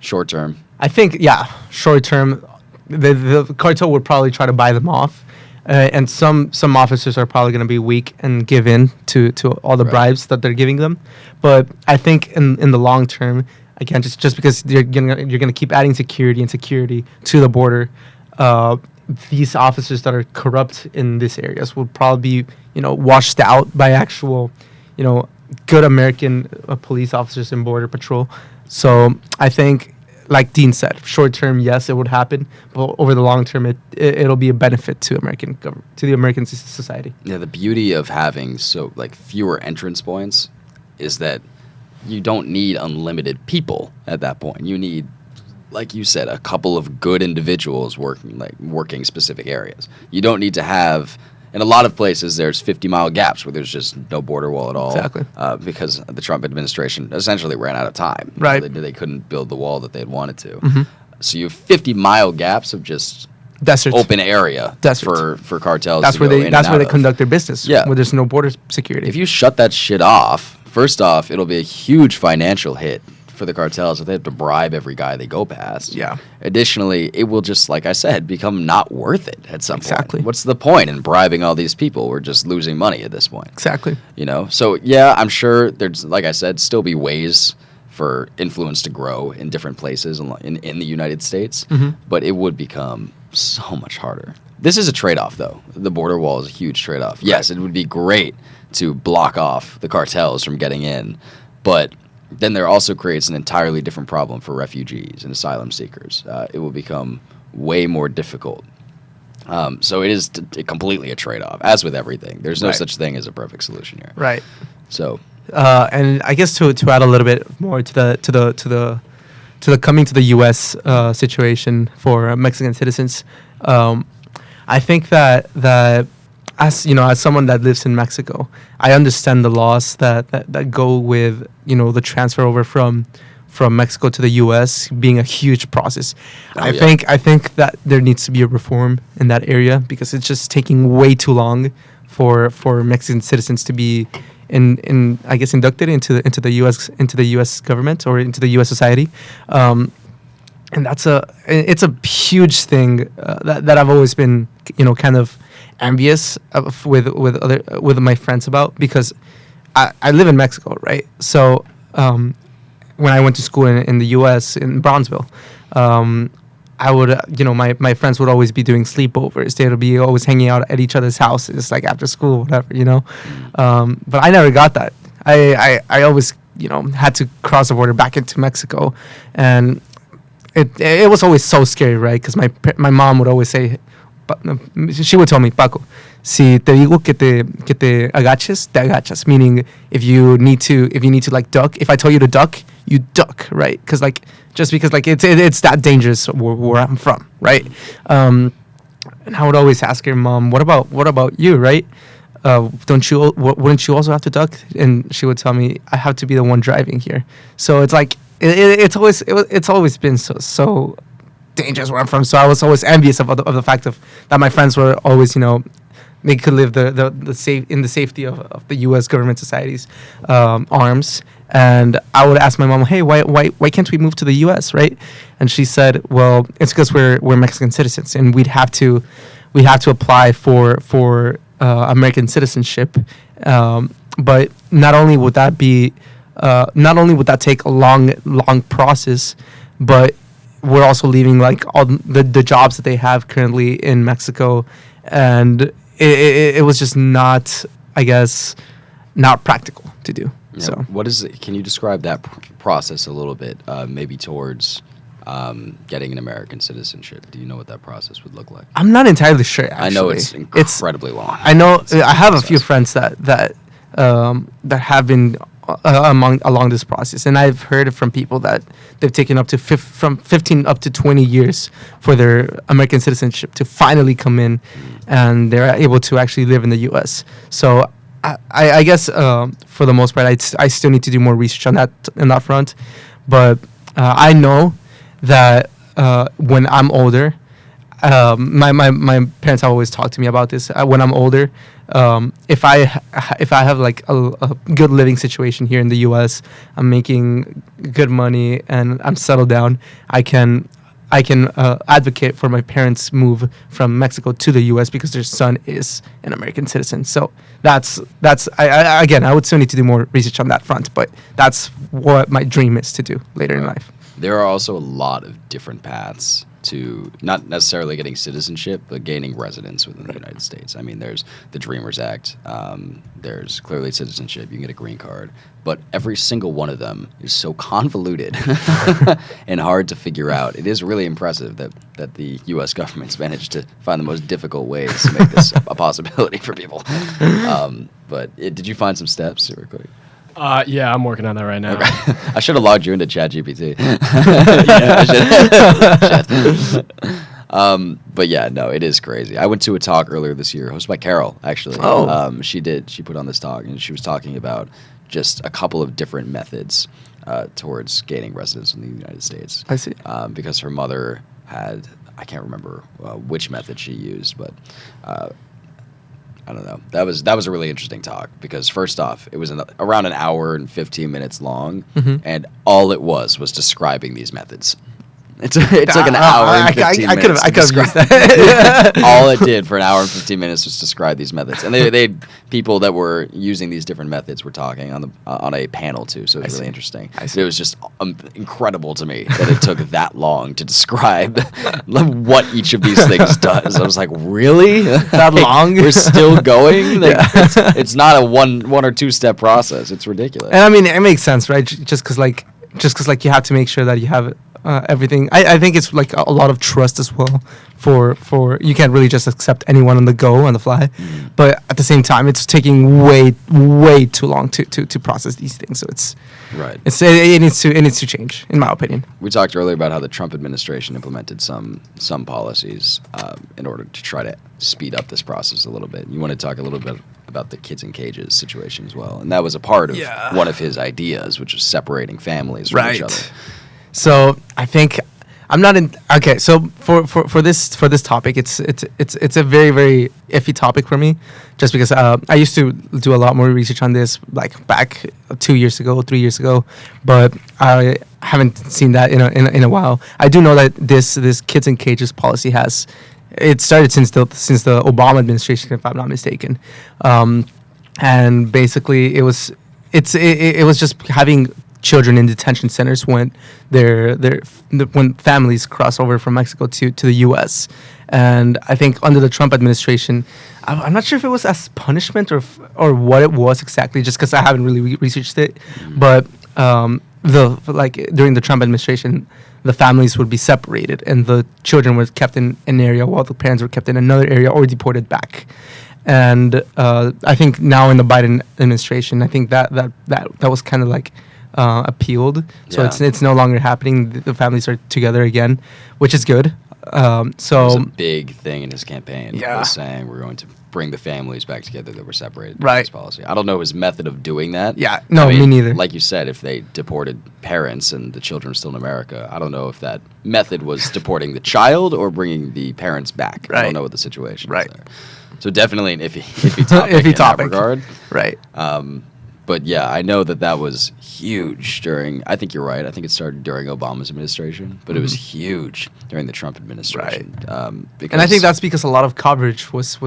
Short term. I think, short term, the cartel would probably try to buy them off. And some officers are probably going to be weak and give in to all the Right. bribes that they're giving them. But I think in the long term, again, just because you're gonna keep adding security to the border, these officers that are corrupt in these areas will probably be washed out by actual good American police officers and border patrol. So I think like Dean said, short term, yes, it would happen, but over the long term, it'll be a benefit to the American society. Yeah, the beauty of having so like fewer entrance points is that you don't need unlimited people at that point. You need, like you said, a couple of good individuals working specific areas. You don't need to have. In a lot of places, there's 50-mile gaps where there's just no border wall at all. Exactly. Because the Trump administration essentially ran out of time. Right. They couldn't build the wall that they had wanted to. Mhm. So you have 50-mile gaps of just Desert. open area Desert. for cartels. That's to where go they. in That's and where out they of. conduct their business. Yeah. Where there's no border security. If you shut that shit off, first off, it'll be a huge financial hit for the cartels if they have to bribe every guy they go past. Yeah. Additionally, it will just, like I said, become not worth it at some Exactly. point. What's the point in bribing all these people? We're just losing money at this point. Exactly. You know? So, yeah, I'm sure there's, like I said, still be ways for influence to grow in different places in the United States, Mhm. but it would become so much harder. This is a trade-off, though. The border wall is a huge trade-off. Yes, it would be great to block off the cartels from getting in, but then there also creates an entirely different problem for refugees and asylum seekers. It will become way more difficult. So it is completely a trade-off, as with everything. There's no Right. such thing as a perfect solution here. Right. So And I guess to add a little bit more to the coming to the U.S. Situation for Mexican citizens, I think that as as someone that lives in Mexico, I understand the laws that go with the transfer over from Mexico to the U.S. being a huge process. Oh, I yeah. think that there needs to be a reform in that area because it's just taking way too long for Mexican citizens to be I guess inducted into the U.S. government or into the U.S. society. And it's a huge thing that I've always been kind of envious of with my friends about because I live in Mexico, right? So when I went to school in the U.S. in Brownsville, I would my friends would always be doing sleepovers. They would be always hanging out at each other's houses like after school, whatever. But I never got that. I always had to cross the border back into Mexico, and it was always so scary, right? Because my mom would always say, she would tell me, Paco, si te digo que te agaches, te agachas. Meaning, if you need to like duck, if I tell you to duck, you duck, right? Because just because it's that dangerous where I'm from, right? And I would always ask her, Mom, what about you, right? Wouldn't you also have to duck? And she would tell me, I have to be the one driving here. So it's like it's always been so dangerous where I'm from. So I was always envious of the fact that my friends were always they could live in the safety of the U.S. government society's arms. And I would ask my mom, hey, why can't we move to the U.S., right? And she said, well, it's because we're Mexican citizens and we'd have to apply for American citizenship. But not only would that take a long process, but we're also leaving like all the jobs that they have currently in Mexico, and it was just not, I guess, not practical to do. Yeah, So what is it? Can you describe that process a little bit, maybe towards getting an American citizenship? Do you know what that process would look like? I'm not entirely sure. Actually. I know it's incredibly long. I know It's a I have a process. few friends that have been along this process, and I've heard from people that they've taken up to from 15 up to 20 years for their American citizenship to finally come in, and they're able to actually live in the U.S. So I guess for the most part, I still need to do more research on that front, but I know that when I'm older, my parents have always talked to me about this. When I'm older, if I have like a good living situation here in the U.S., I'm making good money and I'm settled down, I can advocate for my parents' move from Mexico to the U.S. because their son is an American citizen. So that's again, I would still need to do more research on that front, but that's what my dream is to do later in life. There are also a lot of different paths to not necessarily getting citizenship, but gaining residence within the United States. I mean, there's the Dreamers Act. There's clearly citizenship. You can get a green card. But every single one of them is so convoluted and hard to figure out. It is really impressive that the U.S. government's managed to find the most difficult ways to make this a possibility for people. Did you find some steps super quick? Yeah, I'm working on that right now. Okay. I should have logged you into ChatGPT. But yeah, no, it is crazy. I went to a talk earlier this year, hosted by Carol, actually. Oh. She put on this talk, and she was talking about just a couple of different methods towards gaining residence in the United States. I see. Because her mother had, I can't remember which method she used, but I don't know. That was a really interesting talk because first off, it was around an hour and 15 minutes long, and all it was describing these methods. It took an hour and 15 minutes. I could have used that. All it did for an hour and 15 minutes was describe these methods, and they had people that were using these different methods were talking on a panel too. So it was really interesting. It was just incredible to me that it took that long to describe what each of these things does. I was like, really? That long? We're still going? It's not a one or two step process. It's ridiculous. And I mean, it makes sense, right? Just because you have to make sure that you have everything. I think it's like a lot of trust as well. For you can't really just accept anyone on the go, on the fly, but at the same time, it's taking way too long to process these things. So it needs to change, in my opinion. We talked earlier about how the Trump administration implemented some policies in order to try to speed up this process a little bit. You want to talk a little bit about the kids in cages situation as well, and that was a part of one of his ideas, which was separating families from each other. So I think I'm not in. Okay, so for this topic, it's a very, very iffy topic for me, just because I used to do a lot more research on this like back 2 years ago, 3 years ago, but I haven't seen that in a while. I do know that this kids in cages policy it started since the Obama administration, if I'm not mistaken, and basically it was just having children in detention centers when when families cross over from Mexico to the U.S. And I think under the Trump administration, I'm not sure if it was as punishment or what it was exactly, just because I haven't really researched it. But during the Trump administration, the families would be separated and the children were kept in an area while the parents were kept in another area or deported back. And I think now in the Biden administration, I think that was kind of like appealed, so it's no longer happening. The families are together again, which is good. So it was a big thing in his campaign. He was saying we're going to bring the families back together that were separated. Right. This policy. I don't know his method of doing that. Yeah. No, me neither. Like you said, if they deported parents and the children are still in America, I don't know if that method was deporting the child or bringing the parents back. Right. I don't know what the situation is there. So definitely an iffy topic in that regard. Right. But yeah, I know that was huge during. I think you're right. I think it started during Obama's administration, but it was huge during the Trump administration. Right. And I think that's because a lot of coverage was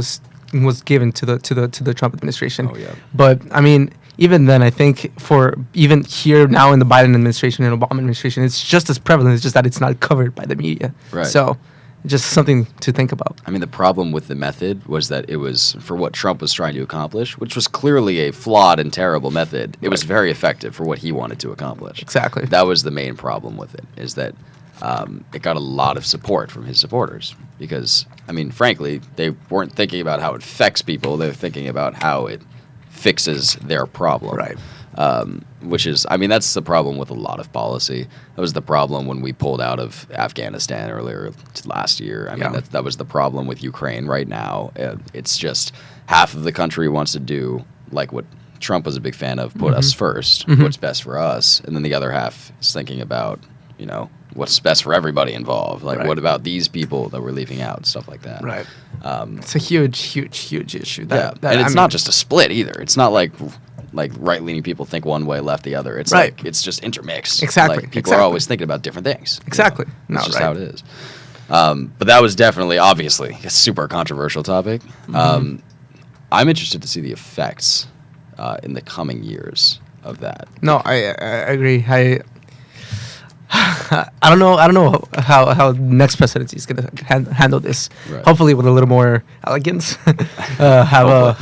given to the Trump administration. Oh yeah. But I mean, even then, I think for even here now in the Biden administration and Obama administration, it's just as prevalent. It's just that it's not covered by the media. Right. So. Just something to think about. I mean, the problem with the method was that it was for what Trump was trying to accomplish, which was clearly a flawed and terrible method. It was very effective for what he wanted to accomplish. Exactly. That was the main problem with it, is that it got a lot of support from his supporters because, I mean, frankly, they weren't thinking about how it affects people. They were thinking about how it fixes their problem. Right. Which is, I mean, that's the problem with a lot of policy. That was the problem when we pulled out of Afghanistan earlier last year. I mean, that was the problem with Ukraine right now. It's just half of the country wants to do like what Trump was a big fan of, put us first, what's best for us, and then the other half is thinking about, what's best for everybody involved. Like, what about these people that we're leaving out, stuff like that. Right. It's a huge issue. And it's not just a split either. It's not like right-leaning people think one way, left the other. It's like it's just intermixed. Exactly. Like, people are always thinking about different things. Exactly. That's just how it is. But that was definitely, obviously, a super controversial topic. I'm interested to see the effects in the coming years of that. No, I agree. I don't know. I don't know how next presidency is gonna handle this. Right. Hopefully, with a little more elegance. Have a,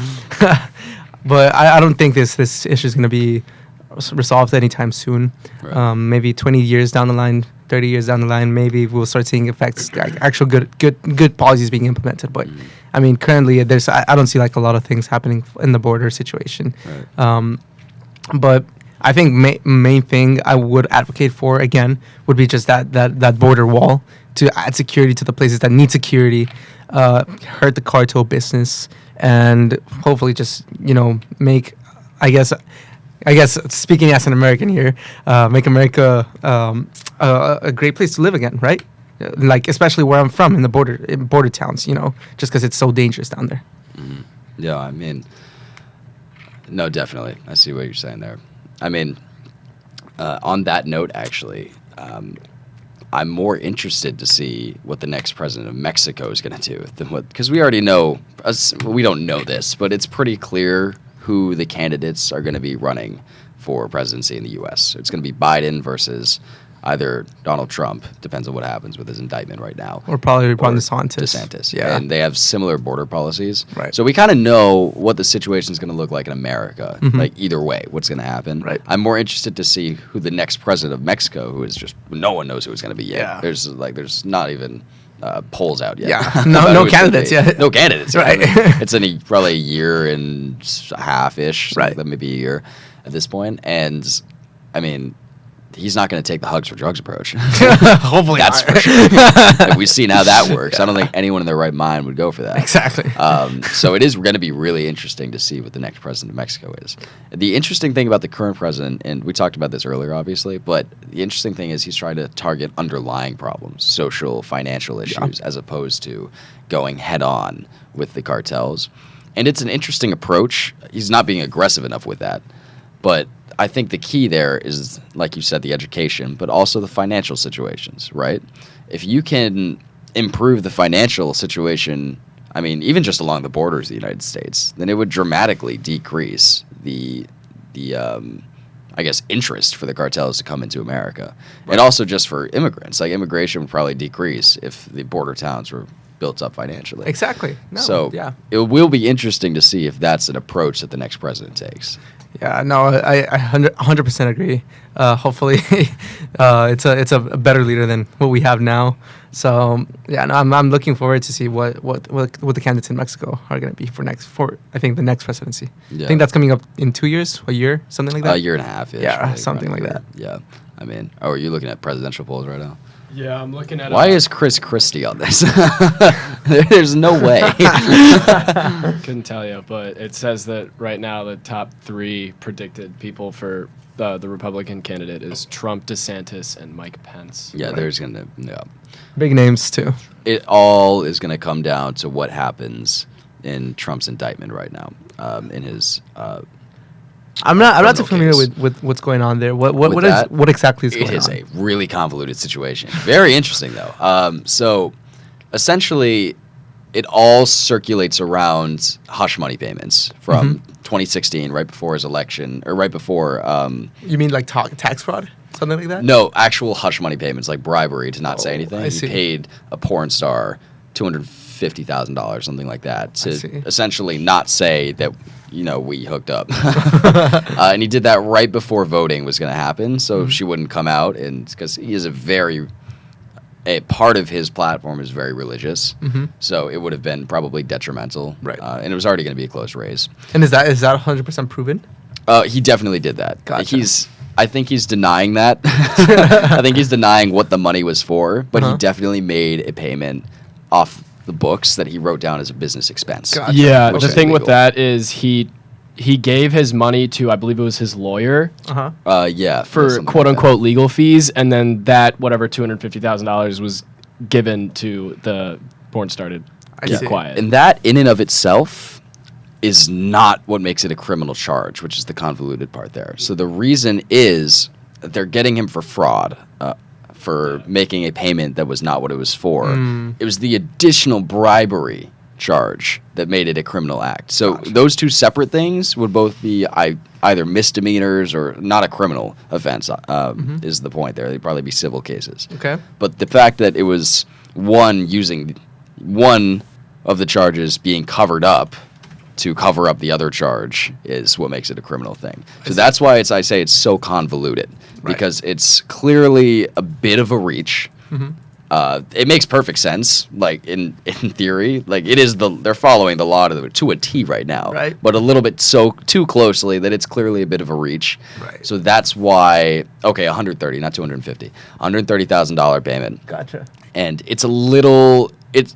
but I don't think this issue is gonna be resolved anytime soon. Right. Maybe 20 years down the line, 30 years down the line, maybe we'll start seeing effects, like actual good policies being implemented. But I mean, currently I don't see like a lot of things happening in the border situation. Right. But I think main thing I would advocate for again would be just that border wall to add security to the places that need security, hurt the cartel business, and hopefully just make, I guess speaking as an American here, make America a great place to live again, right? Like especially where I'm from in border towns, just because it's so dangerous down there. Mm-hmm. Yeah, I mean, no, definitely. I see what you're saying there. I mean, on that note, actually, I'm more interested to see what the next president of Mexico is going to do than because we already know, we don't know this, but it's pretty clear who the candidates are going to be running for presidency in the U.S. It's going to be Biden versus either Donald Trump, depends on what happens with his indictment right now. Or probably Ron DeSantis. DeSantis, yeah. And they have similar border policies. Right. So we kind of know what the situation is going to look like in America, Mhm. like either way, what's going to happen. Right. I'm more interested to see who the next president of Mexico, who is just, no one knows who it's going to be yet. Yeah. There's not even polls out yet. Yeah. No about who it's gonna candidates be. yet. No candidates Right. yet. I mean, it's probably a year and a half-ish, Right. maybe a year at this point. And, I mean, he's not going to take the hugs for drugs approach. Hopefully That's not. for sure. Like, we've seen how that works. I don't think anyone in their right mind would go for that. Exactly. So it is going to be really interesting to see what the next president of Mexico is. The interesting thing about the current president, and we talked about this earlier, obviously, but the interesting thing is he's trying to target underlying problems, social, financial issues, as opposed to going head on with the cartels. And it's an interesting approach. He's not being aggressive enough with that. But I think the key there is, like you said, the education, but also the financial situations, right? If you can improve the financial situation, I mean, even just along the borders of the United States, then it would dramatically decrease the I guess, interest for the cartels to come into America. Right. And also just for immigrants. Like, immigration would probably decrease if the border towns were built up financially. Exactly. No, so yeah. It will be interesting to see if that's an approach that the next president takes. Yeah, no, I 100% agree. Hopefully, it's a better leader than what we have now. So yeah, no, I'm looking forward to see what the candidates in Mexico are going to be for I think the next presidency. Yeah. I think that's coming up in 2 years, a year, something like that. A year and a half. Yeah, something like that. Yeah, I mean, are you looking at presidential polls right now? Yeah, I'm looking at. Why is Chris Christie on this? There's no way. Couldn't tell you, but it says that right now the top 3 predicted people for the Republican candidate is Trump, DeSantis, and Mike Pence. Yeah, Right. there's gonna Big names too. It all is gonna come down to what happens in Trump's indictment right now. In his. I'm not too criminal familiar case. with what's going on there. What That, what exactly is going on? It is a really convoluted situation. Very interesting though. So essentially, it all circulates around hush money payments from 2016, right before his election, or right before. You mean like tax fraud, something like that? No, actual hush money payments, like bribery to not say Oh, anything. I He see. paid a porn star $250,000, something like that, I to see. essentially not say that we hooked up. And he did that right before voting was going to happen, so she wouldn't come out, and because he is a part of his platform is very religious, so it would have been probably detrimental. Right. And it was already going to be a close race. And is that 100% proven? He definitely did that. Gotcha. I think he's denying that. I think he's denying what the money was for, but he definitely made a payment off the books that he wrote down as a business expense. Gotcha. Yeah, Which the is thing with illegal. that is he gave his money to, I believe it was his lawyer, Yeah. for something quote like that. unquote legal fees, and then that whatever $250,000 was given to the porn star to I keep see. quiet. And that in and of itself is not what makes it a criminal charge, which is the convoluted part there. So the reason is that they're getting him for fraud, for making a payment that was not what it was for. It was the additional bribery charge that made it a criminal act. So Gotcha. those two separate things would both be either misdemeanors or not a criminal offense. Is the point there? They'd probably be civil cases. Okay. But the fact that it was one of the charges being covered up to cover up the other charge is what makes it a criminal thing. So that's why I say it's so convoluted, because it's clearly a bit of a reach. It makes perfect sense, like in theory, like they're following the law to a T right now, Right. but a little bit too closely that it's clearly a bit of a reach. Right. So that's why, okay, 130, not 250, $130,000 payment, Gotcha. and it's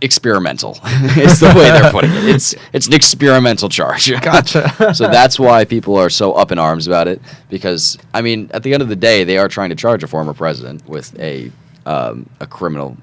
experimental. It's the way they're putting it. It's an experimental charge. Gotcha. So that's why people are so up in arms about it, because I mean, at the end of the day, they are trying to charge a former president with a criminal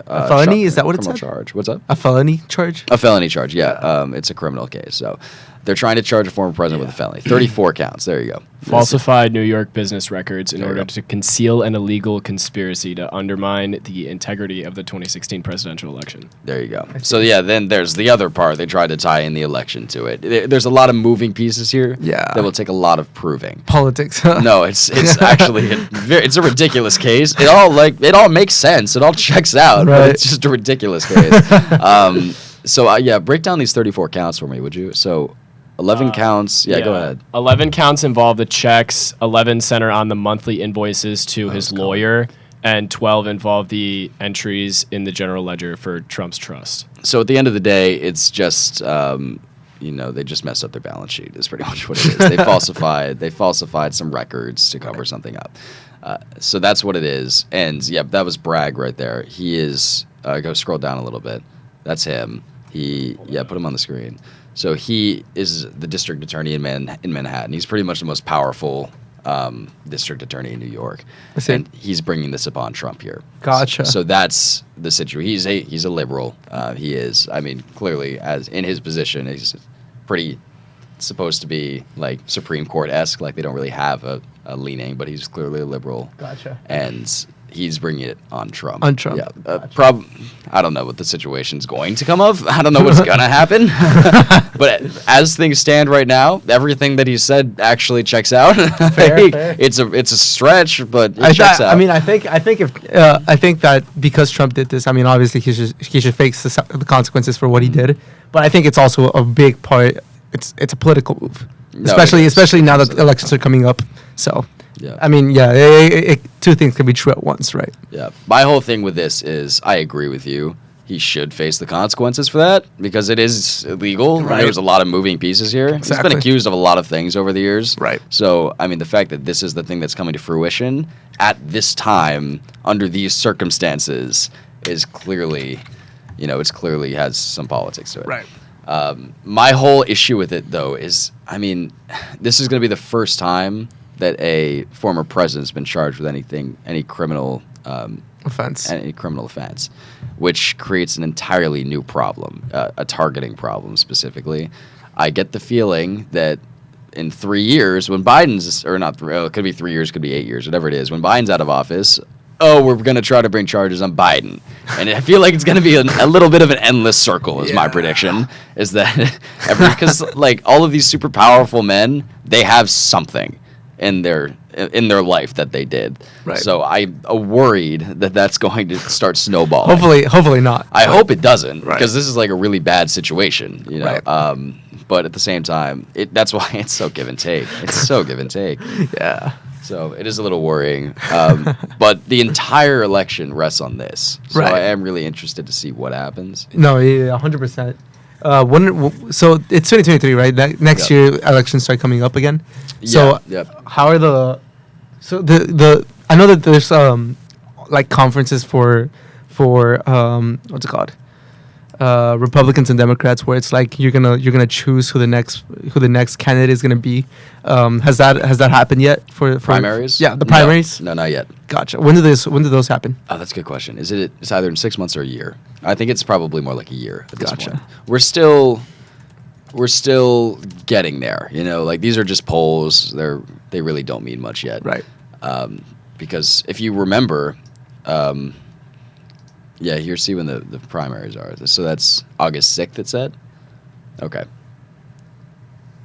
A felony? Is that what it criminal said? charge. What's up? A felony charge? A felony charge, yeah. It's a criminal case. So they're trying to charge a former president with a felony. 34 counts. There you go. Falsified New York business records in There you order go. to conceal an illegal conspiracy to undermine the integrity of the 2016 presidential election. There you go. So yeah, then there's the other part. They tried to tie in the election to it. There's a lot of moving pieces here. Yeah. That will take a lot of proving. Politics. No, it's actually it's a ridiculous case. It all makes sense. It all checks out. But Right. it's just a ridiculous case. So break down these 34 counts for me, would you? So 11 counts. Yeah, go ahead. 11 counts involve the checks, 11 center on the monthly invoices to his lawyer, and 12 involve the entries in the general ledger for Trump's trust. So at the end of the day, it's just they just messed up their balance sheet. Is pretty much what it is. They falsified some records to cover something up. So that's what it is. And yeah, that was Bragg right there. He is. Go scroll down a little bit. That's him. Put him on the screen. So he is the district attorney in Manhattan. He's pretty much the most powerful district attorney in New York, and he's bringing this upon Trump here. Gotcha. So that's the situation. He's a liberal. He is. I mean, clearly, as in his position, he's pretty supposed to be like Supreme Court-esque. Like they don't really have a leaning, but he's clearly a liberal. Gotcha. And he's bringing it on Trump. On Trump. Yeah. Gotcha. I don't know what the situation's going to come of. I don't know what's going to happen. But as things stand right now, everything that he said actually checks out. Fair. It's a stretch, but it checks out. I mean, I think that because Trump did this, I mean, obviously he should face the consequences for what he did. But I think it's also a big part. It's a political move, especially now that elections are coming up. So. Yeah. I mean, two things can be true at once, right? Yeah. My whole thing with this is I agree with you. He should face the consequences for that because it is illegal. Right. There's a lot of moving pieces here. Exactly. He's been accused of a lot of things over the years. Right. So, I mean, the fact that this is the thing that's coming to fruition at this time under these circumstances is clearly, it's clearly has some politics to it. Right. My whole issue with it, though, is, I mean, this is going to be the first time that a former president's been charged with any criminal offense, which creates an entirely new problem, a targeting problem specifically. I get the feeling that in 3 years, when Biden's, or not, it could be 3 years, could be 8 years, whatever it is, when Biden's out of office, we're going to try to bring charges on Biden. And I feel like it's going to be a little bit of an endless circle is my prediction, is that because like all of these super powerful men, they have something in their life that they did. Right. So I'm worried that that's going to start snowballing. Hopefully not. I hope it doesn't, Right. because this is like a really bad situation, Right. But at the same time, that's why it's so give and take. It's so give and take. Yeah. So it is a little worrying. But the entire election rests on this. So Right. I am really interested to see what happens. No, 100%. So it's 2023, right? Next year elections start coming up again. So how are the I know that there's like conferences for what's it called? Republicans and Democrats, where it's like you're gonna choose who the next candidate is gonna be. Has that happened yet for primaries? Yeah, the primaries. No, not yet. Gotcha. When do those happen? Oh, that's a good question. It's either in 6 months or a year. I think it's probably more like a year at this Gotcha. point. We're still getting there. Like these are just polls. They really don't mean much yet. Right. Because if you remember, Yeah, here, see when the primaries are. So that's August 6th, it said? Okay.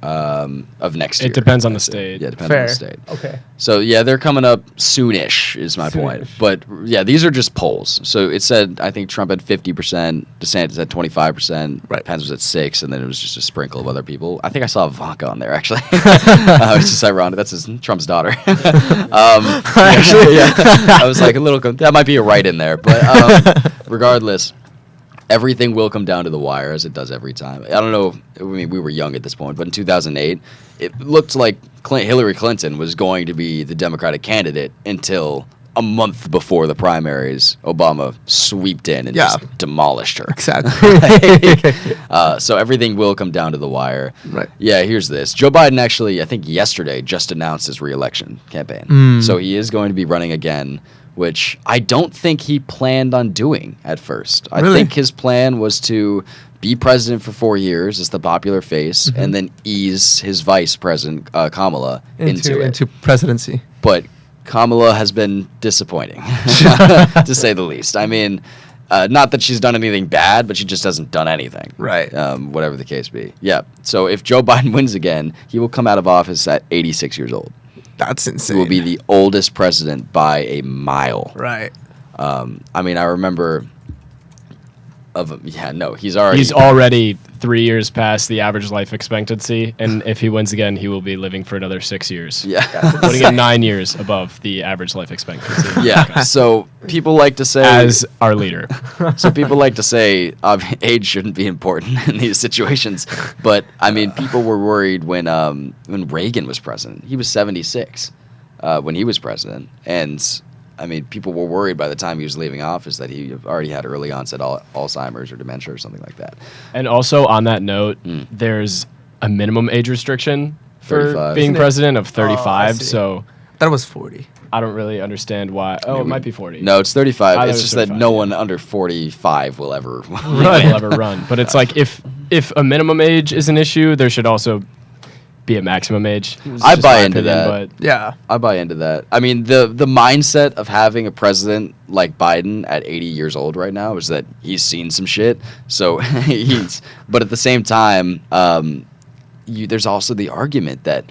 Of next year. It depends on the I see. state. Yeah, it depends on Fair. the state. Okay. So, yeah, they're coming up soonish, is my point. Soonish. But, yeah, these are just polls. So it said, I think Trump had 50%, DeSantis had 25%, Right. Pence was at 6%, and then it was just a sprinkle of other people. I think I saw Ivanka on there, actually. It's just ironic. That's Trump's daughter. Actually, yeah. I was like, that might be a right in there. But regardless, everything will come down to the wire, as it does every time. I don't know. I mean, we were young at this point, but in 2008, it looked like Hillary Clinton was going to be the Democratic candidate until a month before the primaries. Obama sweeped in and just demolished her. Exactly. So everything will come down to the wire. Right. Yeah, here's this. Joe Biden actually, I think yesterday, just announced his re-election campaign. So he is going to be running again, which I don't think he planned on doing at first. I Really? think his plan was to be president for 4 years as the popular face and then ease his vice president, Kamala, into it. into presidency. But Kamala has been disappointing, to say the least. I mean, not that she's done anything bad, but she just hasn't done anything. Right. Whatever the case be. Yeah. So if Joe Biden wins again, he will come out of office at 86 years old. That's He insane. will be the oldest president by a mile. Right. I mean, I remember he's already... He's already 3 years past the average life expectancy, and if he wins again, he will be living for another 6 years. Yeah. Putting it 9 years above the average life expectancy. Yeah. So people like to say... As our leader. So people like to say age shouldn't be important in these situations, but I mean, people were worried when Reagan was president. He was 76 when he was president, and I mean, people were worried by the time he was leaving office that he already had early onset Alzheimer's or dementia or something like that. And also on that note, there's a minimum age restriction for 35. being Isn't it? president of Oh, I 35. see. So That was 40. I don't really understand why. Oh, it might be 40. No, it's 35. I thought It's it was just that 35, no yeah. one under 45 will ever Will ever run. But it's like if a minimum age is an issue, there should also be a maximum age. It's I just buy my into opinion, that. But Yeah. I buy into that. I mean, the mindset of having a president like Biden at 80 years old right now is that he's seen some shit. So but at the same time, there's also the argument that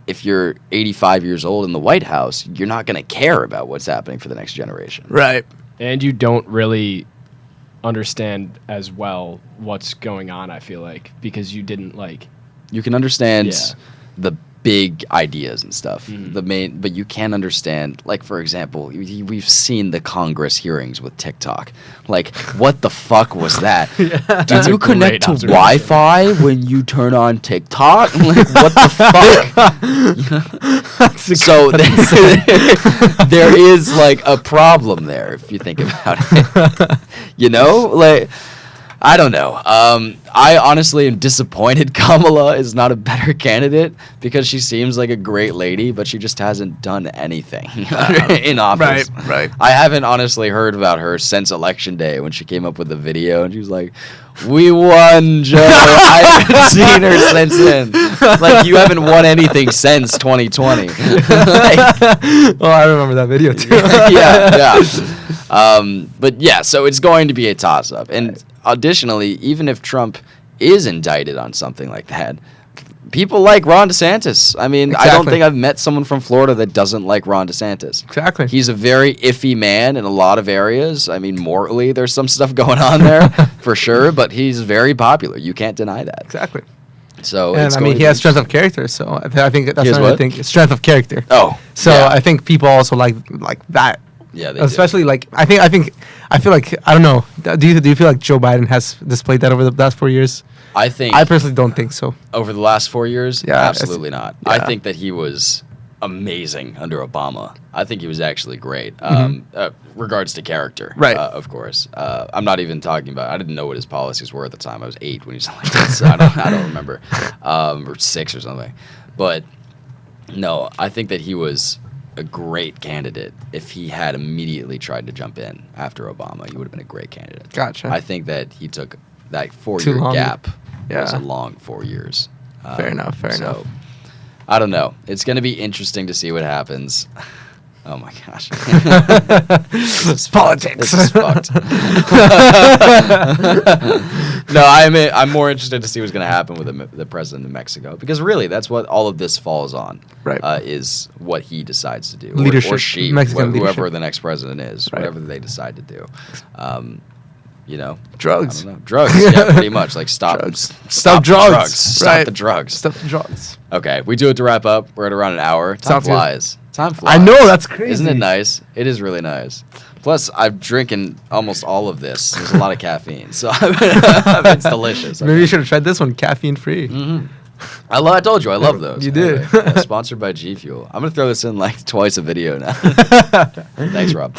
if you're 85 years old in the White House, you're not going to care about what's happening for the next generation. Right. and you don't really understand as well what's going on, I feel like, because you didn't like... You can understand Yeah. the big ideas and stuff. Mhm. But you can't understand, like, for example, we've seen the Congress hearings with TikTok. Like, what the fuck was that? That's Did a you great connect to observation. Wi-Fi when you turn on TikTok? Like, what the fuck? So there is like a problem there if you think about it. You know, like, I don't know. I honestly am disappointed Kamala is not a better candidate because she seems like a great lady, but she just hasn't done anything in office. Right. I haven't honestly heard about her since Election Day when she came up with the video and she was like, "We won, Joe." I haven't seen her since then. Like, you haven't won anything since 2020. Like, Oh, I remember that video too. yeah. But yeah, so it's going to be a toss-up. And additionally, even if Trump is indicted on something like that, people like Ron DeSantis. I mean, I don't Exactly. think I've met someone from Florida that doesn't like Ron DeSantis. Exactly. He's a very iffy man in a lot of areas. I mean, morally, there's some stuff going on there for sure, but he's very popular. You can't deny that. Exactly. So And it's I going mean, to he be has strength of character, so I think that's He has another what? thing. Strength of character. Oh, So yeah. I think people also like that. Yeah, they Especially like I feel like I don't know. Do you feel like Joe Biden has displayed that over the last 4 years? do. I think I personally don't think so. over the last 4 years, Yeah, absolutely not. I yeah. think that he was amazing under Obama. I think he was actually great. Regards to character, Right. Of course. I'm not even talking about. I didn't know what his policies were at the time. I was 8 when he was elected, so I don't remember, or 6 or something. But no, I think that he was a great candidate. If he had immediately tried to jump in after Obama, he would have been a great candidate. Gotcha. I think that he took that Too 4-year long. gap. Yeah. Was a long 4 years. Fair enough, fair enough. I don't know. It's going to be interesting to see what happens. Oh my gosh. Politics. This is fucked. No, I'm more interested to see what's going to happen with the president of Mexico, because really that's what all of this falls on. Right. Is what he decides to do, Leadership, or she, Mexican whoever leadership. the next president is, Right. whatever they decide to do. You know, Drugs. I don't know. Drugs. Yeah, pretty much. Like stop Drugs. Stop drugs. the drugs. Stop Right. the drugs. Stop the drugs. Okay, we do it to wrap up. We're at around an hour. Time Sounds good. flies. Time flies. I know, that's crazy. Isn't it nice? It is really nice. Plus, I'm drinking almost all of this. There's a lot of caffeine, so it's delicious. Maybe you should have tried this one, caffeine free. Mm-hmm. I told you, I love those. You did. Anyway, sponsored by G Fuel. I'm gonna throw this in like twice a video now. Thanks, Rob.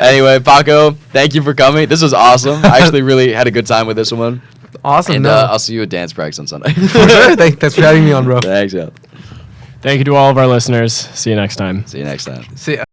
Anyway, Paco, thank you for coming. This was awesome. I actually really had a good time with this one. Awesome. And no. I'll see you at dance practice on Sunday. For sure. Thanks for having me on, bro. Thanks, yeah. Thank you to all of our listeners. See you next time. See you next time. See ya.